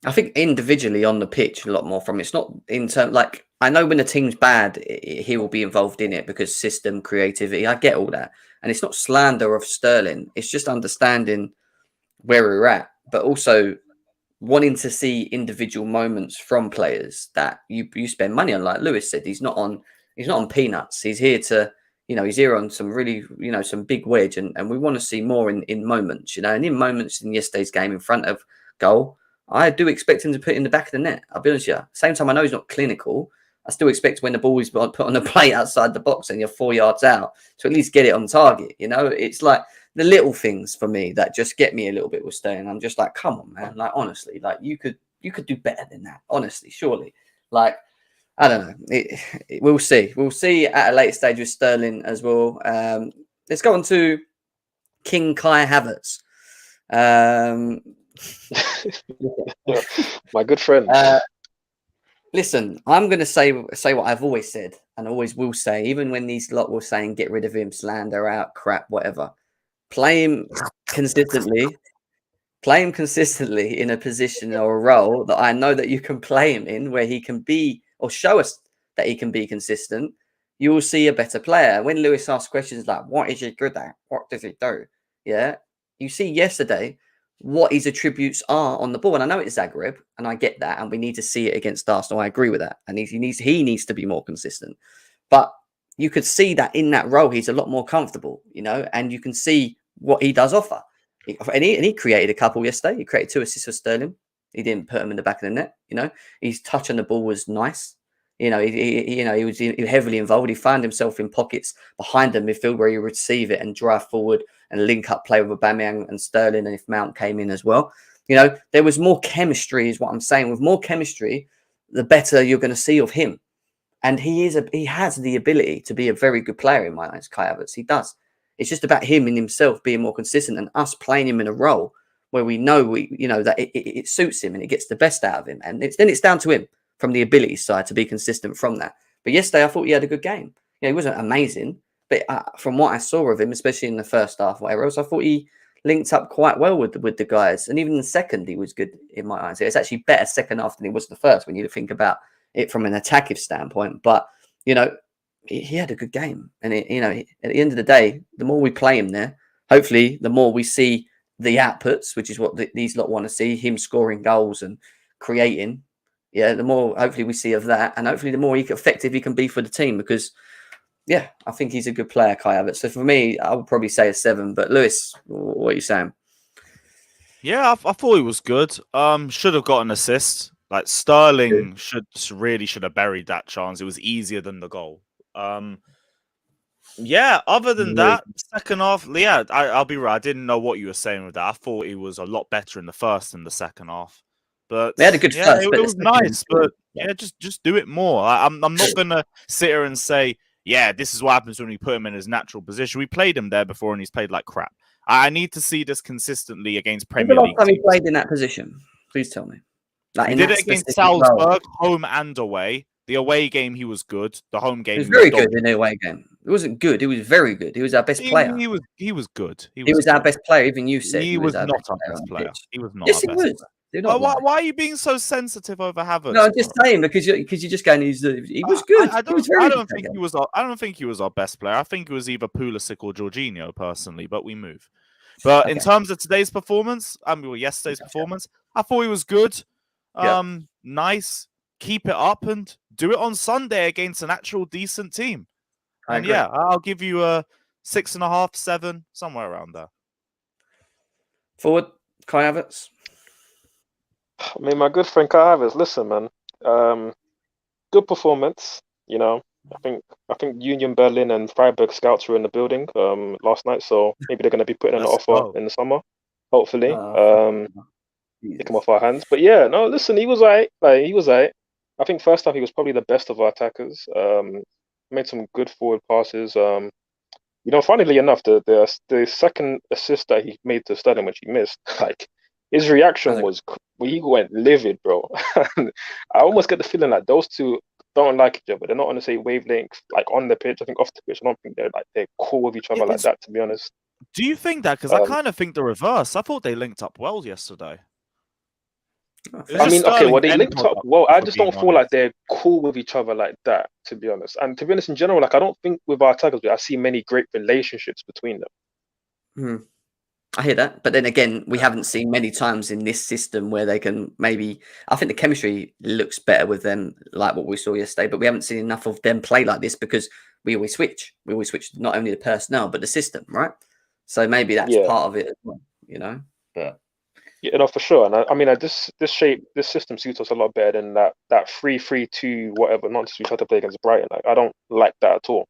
I think individually on the pitch, a lot more from. It's not in terms, like, I know when the team's bad, he will be involved in it because system, creativity, I get all that. And it's not slander of Sterling. It's just understanding where we're at, but also wanting to see individual moments from players that you spend money on. Like Lewis said, he's not on peanuts. He's here to, he's here on some really, some big wedge, and we want to see more in moments, and in moments in yesterday's game in front of goal, I do expect him to put it in the back of the net. I'll be honest with you. Same time, I know he's not clinical. I still expect when the ball is put on the plate outside the box and you're 4 yards out to at least get it on target. It's like the little things for me that just get me a little bit with Sterling. I'm just like, come on, man. Like, honestly, like you could do better than that. Honestly, surely. Like, I don't know. We'll see. We'll see at a later stage with Sterling as well. Let's go on to King Kai Havertz. My good friend. Listen, I'm going to say what I've always said and always will say, even when these lot were saying get rid of him, slander out, crap, whatever. Play him consistently in a position or a role that I know that you can play him in, where he can be, or show us that he can be consistent. You will see a better player. When Lewis asks questions like, what is he good at? What does he do? Yeah. You see yesterday what his attributes are on the ball. And I know it's Zagreb, and I get that, and we need to see it against Arsenal. I agree with that. And he needs to be more consistent. But you could see that in that role, he's a lot more comfortable, and you can see what he does offer. And he created a couple yesterday. He created 2 assists for Sterling. He didn't put them in the back of the net. His touch on the ball was nice. He was heavily involved. He found himself in pockets behind the midfield where he would receive it and drive forward and link up play with Aubameyang and Sterling, and if Mount came in as well. There was more chemistry is what I'm saying. With more chemistry, the better you're going to see of him. And he has the ability to be a very good player in my eyes, Kai Havertz. He does. It's just about him and himself being more consistent and us playing him in a role where we know that it suits him and it gets the best out of him. And then it's down to him from the ability side to be consistent from that. But yesterday I thought he had a good game. He wasn't amazing, but from what I saw of him, especially in the first half, whatever else, I thought he linked up quite well with the guys. And even in the second, he was good in my eyes. It's actually better second half than he was the first when you think about it from an attacking standpoint. But, he had a good game. And, at the end of the day, the more we play him there, hopefully the more we see the outputs, which is what these lot want to see, him scoring goals and creating. Yeah, the more hopefully we see of that. And hopefully the more effective he can be for the team because, yeah, I think he's a good player, Kai Havertz. So for me, I would probably say a 7. But Lewis, what are you saying? Yeah, I thought he was good. Should have got an assist. Like Sterling should have buried that chance. It was easier than the goal. Yeah, other than that, second half, yeah, I'll be right. I didn't know what you were saying with that. I thought he was a lot better in the first than the second half. But they had a good first. It was nice, but just do it more. I'm not gonna sit here and say, yeah, this is what happens when we put him in his natural position. We played him there before, and he's played like crap. I need to see this consistently against Premier League. When the last time he played in that position? Please tell me. He did it against Salzburg, home and away. The away game, he was good. The home game, he was very good in the away game. It wasn't good. He was very good. He was our best player. He was good. He was our best player. Even you said he was not our best player. He was not. Yes, he was. Why are you being so sensitive over Havertz? No, I'm just saying because you're just going. He was good. I don't think he was our best player. I think it was either Pulisic or Jorginho personally. But we move. But in terms of today's performance, yesterday's performance, I thought he was good. Nice. Keep it up and do it on Sunday against an actual decent team. And I'll give you a 6.5, 7, somewhere around there. Forward, Kai Havertz. I mean, my good friend Kai Havertz. Listen, man, good performance. I think Union Berlin and Freiburg scouts were in the building last night, so maybe they're going to be putting an offer in the summer. Hopefully, take him off our hands. But yeah, no, listen, he was alright. He was alright. I think first half he was probably the best of our attackers. Made some good forward passes. Funnily enough, the second assist that he made to Sterling, which he missed, his reaction was he went livid, bro. I almost get the feeling like those two don't like each other. They're not on the same wavelength, on the pitch. I think off the pitch, I don't think they're cool with each other like that. To be honest. Do you think that? Because I kind of think the reverse. I thought they linked up well yesterday. I mean, they linked up well. I just don't feel like they're cool with each other like that, to be honest. And to be honest, in general, I don't think with our attackers, I see many great relationships between them. I hear that. But then again, we haven't seen many times in this system where they can maybe... I think the chemistry looks better with them, like what we saw yesterday, but we haven't seen enough of them play like this because we always switch. We always switch not only the personnel, but the system, right? So maybe that's part of it as well, But... Yeah, no, for sure. And I mean, this system suits us a lot better than that 3-3-2 whatever nonsense we tried to play against Brighton. I don't like that at all.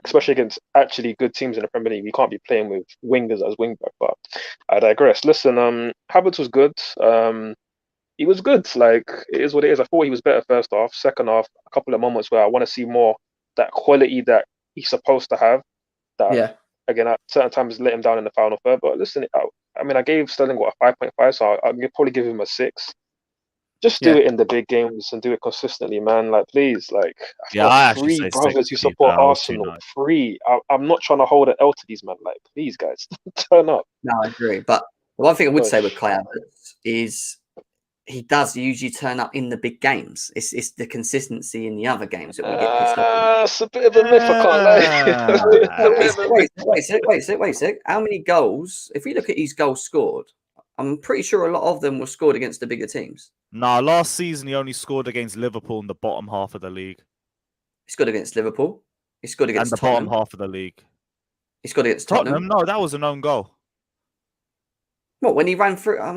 Especially against actually good teams in the Premier League, we can't be playing with wingers as wing back. But I digress. Listen, Havertz was good. He was good. It is what it is. I thought he was better first half. Second half, a couple of moments where I want to see more that quality that he's supposed to have. Again, at certain times let him down in the final third. But listen, I gave Sterling a 5.5, so I'll probably give him a 6. Just do it in the big games and do it consistently, man. Please, I've got 3 brothers who support Arsenal. 3. I'm not trying to hold an L to these men. Please, guys, turn up. No, I agree. But the one thing I would say with Kai Havertz is he does usually turn up in the big games. It's the consistency in the other games that we get pissed off. It's a bit of a myth, I can't lie. Wait a sec. How many goals? If we look at his goals scored, I'm pretty sure a lot of them were scored against the bigger teams. Nah, last season he only scored against Liverpool in the bottom half of the league. He scored against Liverpool. He scored against Tottenham. Bottom half of the league. He scored against Tottenham. No, that was an own goal. What, when he ran through? I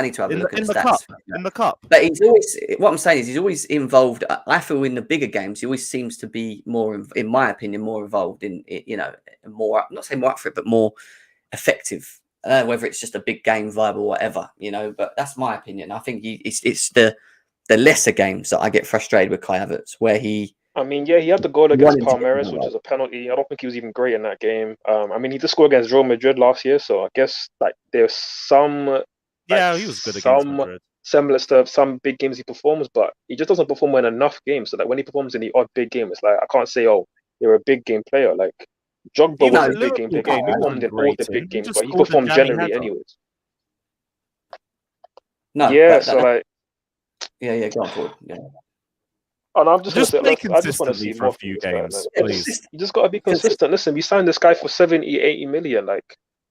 need to have a look at the stats. In the cup. But he's always, what I'm saying is he's always involved. I feel in the bigger games, he always seems to be more, in my opinion, more involved in, more, I'm not saying more up for it, but more effective. Whether it's just a big game vibe or whatever, but that's my opinion. I think it's the lesser games that I get frustrated with Kai Havertz, where he I mean, yeah, he had the goal against Wanting to get Palmeiras, which is a penalty. I don't think he was even great in that game. I mean, he did score against Real Madrid last year, so I guess like there's some Yeah, he was good against Madrid. semblance to some big games he performs, but he just doesn't perform in enough games. So like when he performs in the odd big game, it's like I can't say, oh, you're a big game player. Like Jogba was a big game player. He performed in all the big games, but he performed generally anyways. No, yeah, so like yeah, go on forward. Yeah. And I'm just play I just want to see for more a few from games, this guy, please. You just got to be consistent. Listen, we signed this guy for 70, 80 million, like,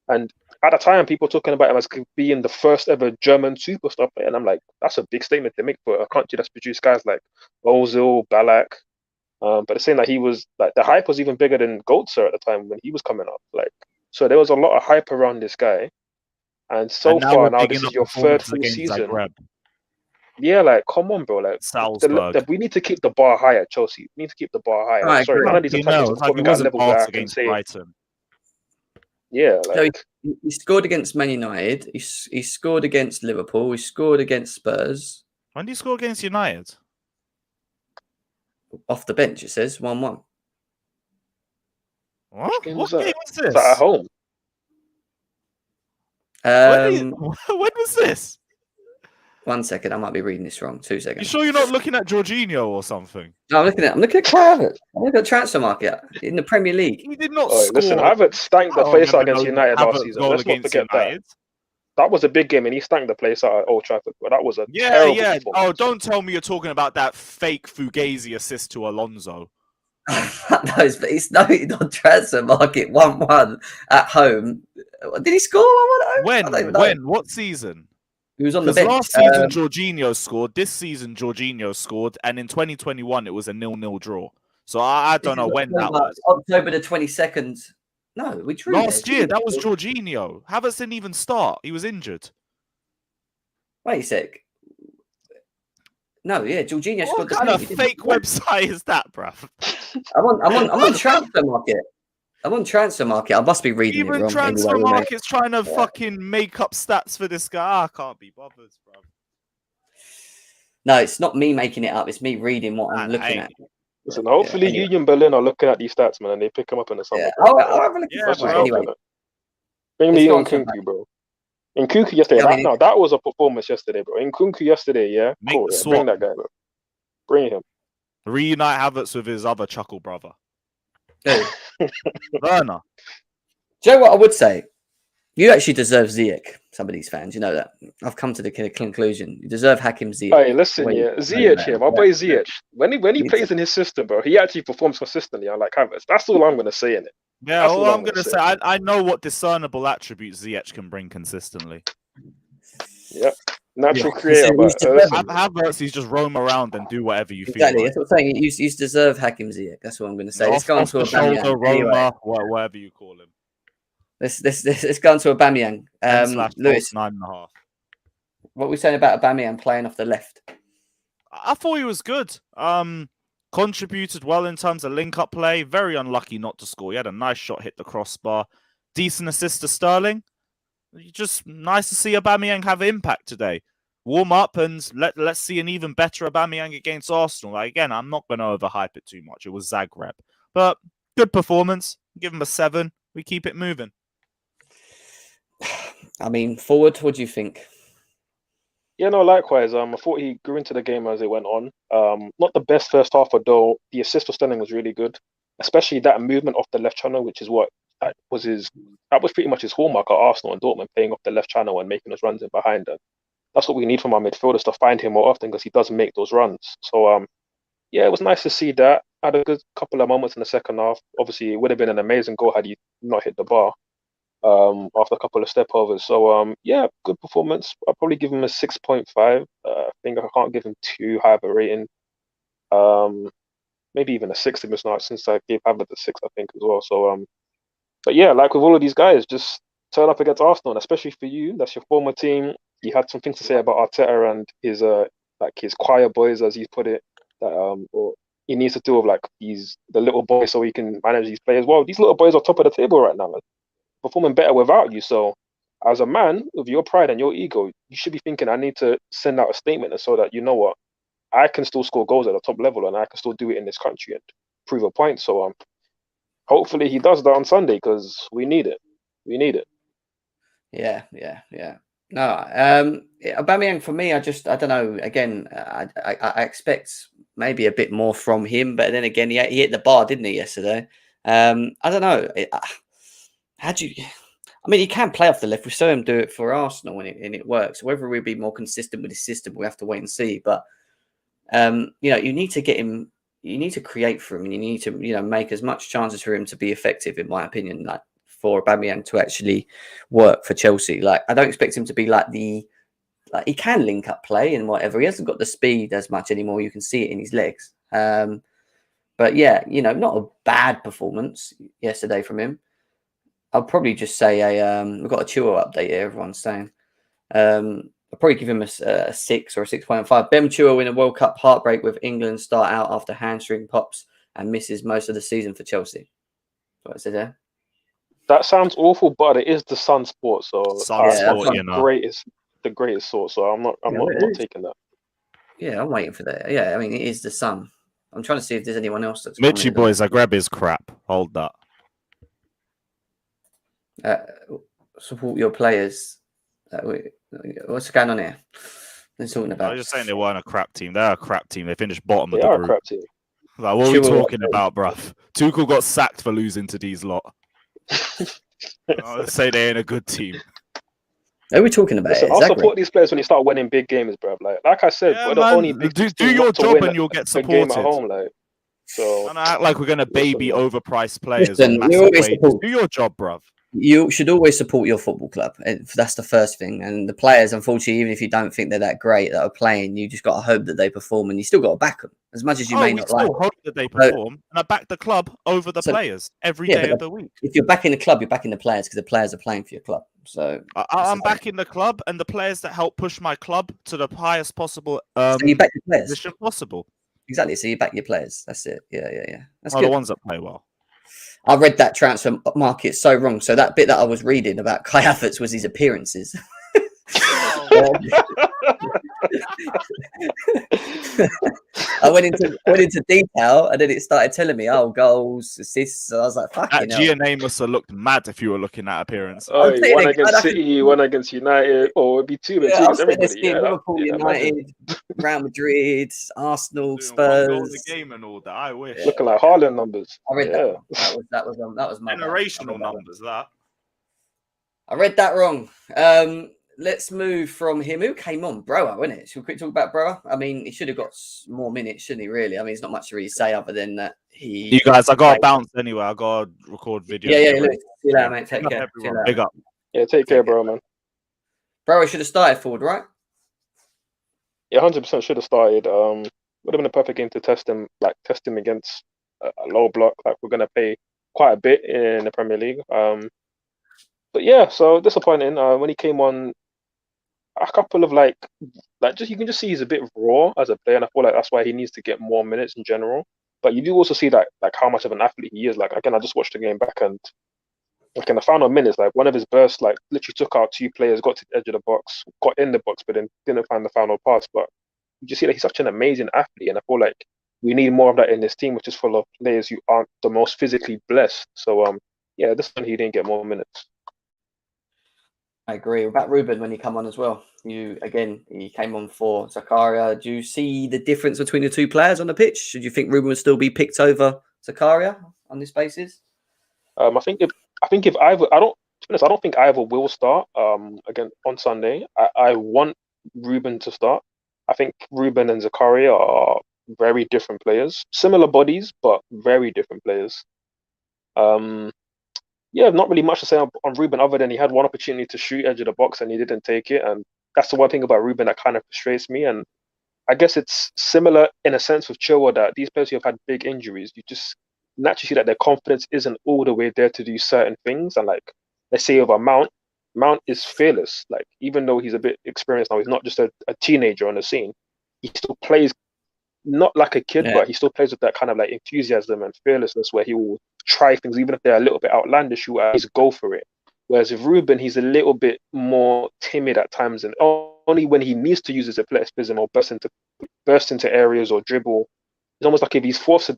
and at the time, people were talking about him as being the first ever German superstar player, and I'm like, that's a big statement to make for a country that's produced guys like Ozil, Ballack. But they're saying that he was like the hype was even bigger than Goetze at the time when he was coming up. Like, so there was a lot of hype around this guy, and far now this is your third full season. Zagreb. Yeah, like, come on, bro. Like, we need to keep the bar high at Chelsea. We need to keep the bar high. Like, sorry, none of these attacks are probably at a level where I can say. Brighton. Yeah, like... So he scored against Man United. He scored against Liverpool. He scored against Spurs. When did he score against United? Off the bench, it says 1-1. What game was this? Was that at home? When was this? 1 second, I might be reading this wrong. 2 seconds. You sure you're not looking at Jorginho or something? No, I'm looking at Havertz. I'm looking at transfer market in the Premier League. He did not score. Listen, Havertz stank the place out against United last season. Let's not forget that. That was a big game, and he stank the place out at Old Trafford. But that was a terrible performance. Oh, don't tell me you're talking about that fake Fugazi assist to Alonso. No, it's not transfer market 1-1 at home. Did he score 1-1? When? What season? He was on the bench. Last season, Jorginho scored. This season, Jorginho scored. And in 2021, it was a 0-0 draw. So I don't know when that was. October the 22nd. No, we drew. Last year, that was Jorginho. Havertz didn't even start. He was injured. Wait a sec. No, yeah, Jorginho scored. What kind of fake website is that, bruv? I'm on transfer market. I'm on transfer market. I must be reading it wrong. Even transfer market's trying to fucking make up stats for this guy. I can't be bothered, bro. No, it's not me making it up. It's me reading what I'm looking at. Listen, hopefully Union Berlin are looking at these stats, man, and they pick them up in the summer. Yeah. I'll have a look at that anyway. Bring me Nkunku, bro. Nkunku yesterday. No, that was a performance yesterday, bro. Nkunku yesterday, yeah. Cool. Yeah. Bring that guy, bro. Bring him. Reunite Havertz with his other chuckle brother. Do Werner. you know what I would say? You actually deserve Ziyech. Some of these fans, you know that. I've come to the conclusion. You deserve Hakim Ziyech. Hey, listen, Ziyech here. My boy Ziyech. When he plays in his system, bro, he actually performs consistently. I like Havertz. That's all I'm going to say in it. Yeah, all I'm going to say, I know what discernible attributes Ziyech can bring consistently. Yep. Natural creator. Havertz, he's just roam around and do whatever you feel. Exactly. That's what I'm saying. You deserve Hakim Ziyech. That's what I'm going to say. Let's go on to Aubameyang. Roma, whatever you call him. Let's go on to Aubameyang. Lewis, 9.5. What are we saying about Aubameyang playing off the left? I thought he was good. Contributed well in terms of link-up play. Very unlucky not to score. He had a nice shot, hit the crossbar. Decent assist to Sterling. Just nice to see Aubameyang have impact today. Warm up and let's see an even better Aubameyang against Arsenal. Like, again, I'm not going to overhype it too much. It was Zagreb. But good performance. Give him a 7. We keep it moving. I mean, forward, what do you think? Yeah, no, likewise. I thought he grew into the game as it went on. Not the best first half, although the assist for Sterling was really good. Especially that movement off the left channel, which is what that was pretty much his hallmark at Arsenal and Dortmund, playing off the left channel and making us runs in behind him. That's what we need from our midfielders, to find him more often, because he does make those runs. So yeah, it was nice to see that. Had a good couple of moments in the second half. Obviously, it would have been an amazing goal had he not hit the bar after a couple of step overs. So yeah, good performance. I'll probably give him a 6.5. I think I can't give him too high of a rating. Maybe even a 6 since I gave Havertz a 6, I think, as well. So but yeah, like with all of these guys, just turn up against Arsenal, and especially for you, that's your former team. You had some things to say about Arteta and his his choir boys, as he put it, that or he needs to do with like the little boys so he can manage these players. Well, these little boys are top of the table right now, man, performing better without you. So as a man with your pride and your ego, you should be thinking, I need to send out a statement so that, you know what, I can still score goals at the top level, and I can still do it in this country and prove a point. So hopefully he does that on Sunday because we need it. We need it. Yeah. No, Aubameyang for me, I don't know. Again, I expect maybe a bit more from him, but then again, he hit the bar, didn't he, yesterday? I don't know. How do you? I mean, he can play off the left. We saw him do it for Arsenal, and it works. Whether we'll be more consistent with his system, we have to wait and see. But you need to get him. You need to create for him, and you need to, make as much chances for him to be effective, in my opinion. Like for Aubameyang to actually work for Chelsea. Like I don't expect him to be like he can link up play and whatever. He hasn't got the speed as much anymore. You can see it in his legs. But yeah, not a bad performance yesterday from him. I'll probably just say we've got a Chilwell update here, everyone's saying. I'll probably give him a 6 or a 6.5. Ben Chilwell in a World Cup heartbreak with England start out after hamstring pops and misses most of the season for Chelsea. That's what I said there. That sounds awful, but it is the Sun sport, so the greatest sort. So I'm not taking that. Yeah, I'm waiting for that. Yeah, I mean it is the Sun. I'm trying to see if there's anyone else that's Mitchy boys, Zagreb is crap. Hold that. Support your players. What's going on here? They're talking about. I was just saying they weren't a crap team. They're a crap team. They finished bottom of the group. They are a crap team. Like, what are we talking about, bruv? Tuchel got sacked for losing to these lot. Let's say they ain't a good team. Are we talking about? Listen, I'll support these players when you start winning big games, bruv. Like I said, we're the only big do your job and you'll get supported. Game at home, so don't act like we're gonna baby overpriced players. Listen, do your job, bruv. You should always support your football club. That's the first thing. And the players, unfortunately, even if you don't think they're that great that are playing, you just got to hope that they perform, and you still got to back them as much as you may not like. Hope that they perform, and I back the club over the players every day of the week. If you're backing the club, you're backing the players because the players are playing for your club. So I'm backing the club and the players that help push my club to the highest possible so you back your players position possible. Exactly. So you back your players. That's it. Yeah. That's the ones that play well. I read that transfer market so wrong. So that bit that I was reading about Kai Havertz was his appearances. I went into detail, and then it started telling me, goals, assists. So I was like, "Fucking hell." GNA must have looked mad if you were looking at appearance. Oh, one against City, one against United, or it'd be two. Liverpool, United, Real Madrid, Arsenal, Spurs. The game and all that. I wish looking like Haaland numbers. I read that was my generational numbers. That I read that wrong. Let's move from him. Who came on? Broa, wasn't it? Should we quick talk about Broa? I mean, he should have got more minutes, shouldn't he, really? I mean, there's not much to really say other than that he... You guys, I got to bounce anyway. I got to record video. Yeah. Look, see you later, mate. Take care. Big up. Yeah, take care, bro, man. Broa should have started forward, right? Yeah, 100% should have started. Would have been a perfect game to test him against a low block. Like, we're going to pay quite a bit in the Premier League. But yeah, so disappointing. When he came on, a couple of you can just see he's a bit raw as a player, and I feel like that's why he needs to get more minutes in general. But you do also see that how much of an athlete he is. Like, again, I just watched the game back, and in the final minutes, one of his bursts, literally took out two players, got to the edge of the box, got in the box, but then didn't find the final pass. But you just see that he's such an amazing athlete, and I feel like we need more of that in this team, which is full of players who aren't the most physically blessed. So yeah, this one he didn't get more minutes. I agree. About Ruben when he came on as well. He came on for Zakaria. Do you see the difference between the two players on the pitch? Should you think Ruben would still be picked over Zakaria on this basis? I think if either, I don't think either will start. Again on Sunday, I want Ruben to start. I think Ruben and Zakaria are very different players, similar bodies, but very different players. Yeah, not really much to say on Ruben other than he had one opportunity to shoot edge of the box and he didn't take it. And that's the one thing about Ruben that kind of frustrates me. And I guess it's similar in a sense with Chilwell, that these players who have had big injuries, you just naturally see that their confidence isn't all the way there to do certain things. And let's say over Mount is fearless. Even though he's a bit experienced now, he's not just a teenager on the scene. He still plays not like a kid, but he still plays with that kind of enthusiasm and fearlessness where he will try things, even if they're a little bit outlandish, he will always go for it. Whereas with Ruben, he's a little bit more timid at times, and only when he needs to use his athleticism or burst into areas or dribble. It's almost like if he's forced to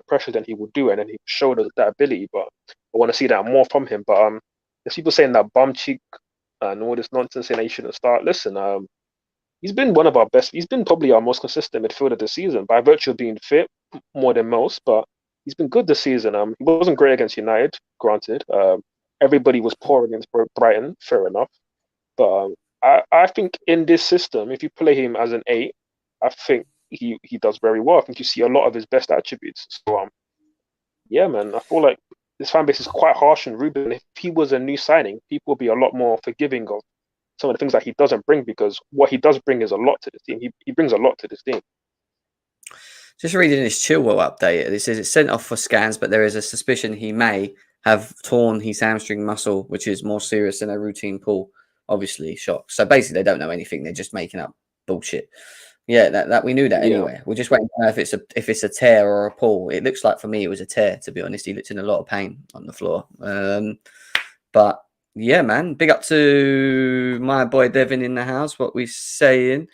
pressure, then he will do it, and then he showed that ability. But I want to see that more from him. But there's people saying that bum cheek and all this nonsense saying that he shouldn't start. Listen, he's been one of our best. He's been probably our most consistent midfielder this season by virtue of being fit more than most. But he's been good this season. He wasn't great against United, granted. Everybody was poor against Brighton, fair enough. But I think in this system, if you play him as an 8, I think he does very well. I think you see a lot of his best attributes. So yeah, man, I feel like this fan base is quite harsh on Ruben. If he was a new signing, people would be a lot more forgiving of some of the things that he doesn't bring, because what he does bring is a lot to this team. He brings a lot to this team. Just reading this Chilwell update, it says it's sent off for scans, but there is a suspicion he may have torn his hamstring muscle, which is more serious than a routine pull. Obviously, shock. So basically, they don't know anything. They're just making up bullshit. Yeah, that we knew that anyway. We're just waiting to know if it's a tear or a pull. It looks like for me it was a tear, to be honest. He looked in a lot of pain on the floor. But yeah, man, big up to my boy Devin in the house. What we saying?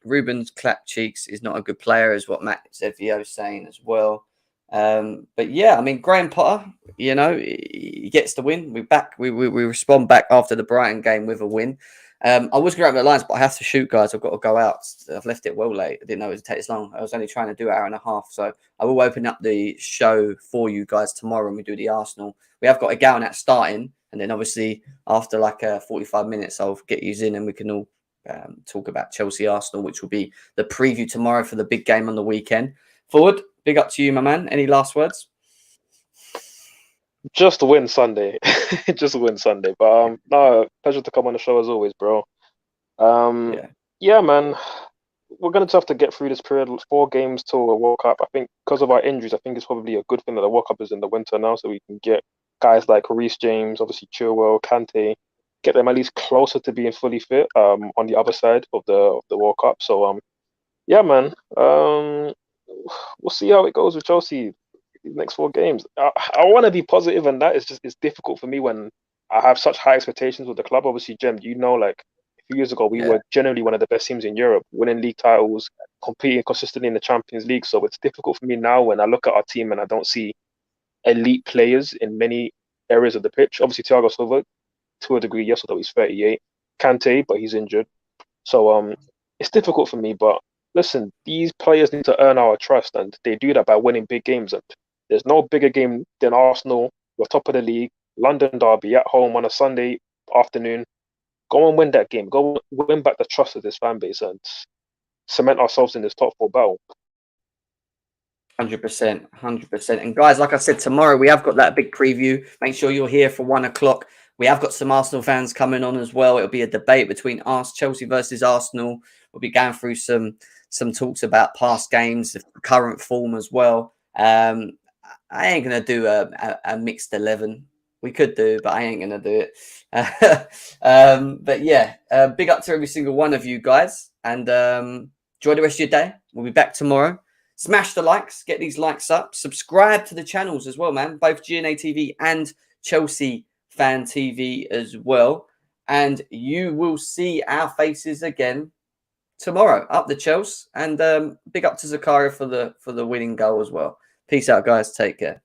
Ruben's clap cheeks is not a good player, is what Matt Zevio is saying as well. But yeah, I mean, Graham Potter, you know, he gets the win. We respond back after the Brighton game with a win. I was going to open the lines, but I have to shoot, guys. I've got to go out. I've left it well late. I didn't know it would take this long. I was only trying to do an hour and a half. So I will open up the show for you guys tomorrow when we do the Arsenal. We have got a Galnat starting. And then obviously after like 45 minutes, I'll get you in and we can all talk about Chelsea Arsenal, which will be the preview tomorrow for the big game on the weekend. Forward, big up to you, my man. Any last words? Just a win Sunday. Just a win Sunday. But no, pleasure to come on the show as always, bro. Yeah, man. We're gonna have to get through this period. 4 games till a World Cup. I think because of our injuries, I think it's probably a good thing that the World Cup is in the winter now, so we can get guys like Reece James, obviously Chilwell, Kante, get them at least closer to being fully fit on the other side of the World Cup. So yeah, man. We'll see how it goes with Chelsea these next 4 games. I want to be positive, and that is just it's difficult for me when I have such high expectations with the club. Obviously, Jem, you know, like a few years ago, we were generally one of the best teams in Europe, winning league titles, competing consistently in the Champions League. So it's difficult for me now when I look at our team and I don't see elite players in many areas of the pitch. Obviously, Thiago Silva, to a degree, yes, although he's 38. Kante, but he's injured. So it's difficult for me. But listen, these players need to earn our trust, and they do that by winning big games. And there's no bigger game than Arsenal. We're top of the league. London derby at home on a Sunday afternoon. Go and win that game. Go win back the trust of this fan base and cement ourselves in this top 4 battle. 100%, 100%. And guys, like I said, tomorrow we have got that big preview. Make sure you're here for 1 o'clock. We have got some Arsenal fans coming on as well. It'll be a debate between Chelsea versus Arsenal. We'll be going through some talks about past games, the current form as well. I ain't going to do a mixed 11. We could do, but I ain't going to do it. But yeah, big up to every single one of you guys. And enjoy the rest of your day. We'll be back tomorrow. Smash the likes. Get these likes up. Subscribe to the channels as well, man. Both GNA TV and Chelsea Fan TV as well. And you will see our faces again tomorrow. Up the Chelsea. And big up to Zakaria for the winning goal as well. Peace out, guys. Take care.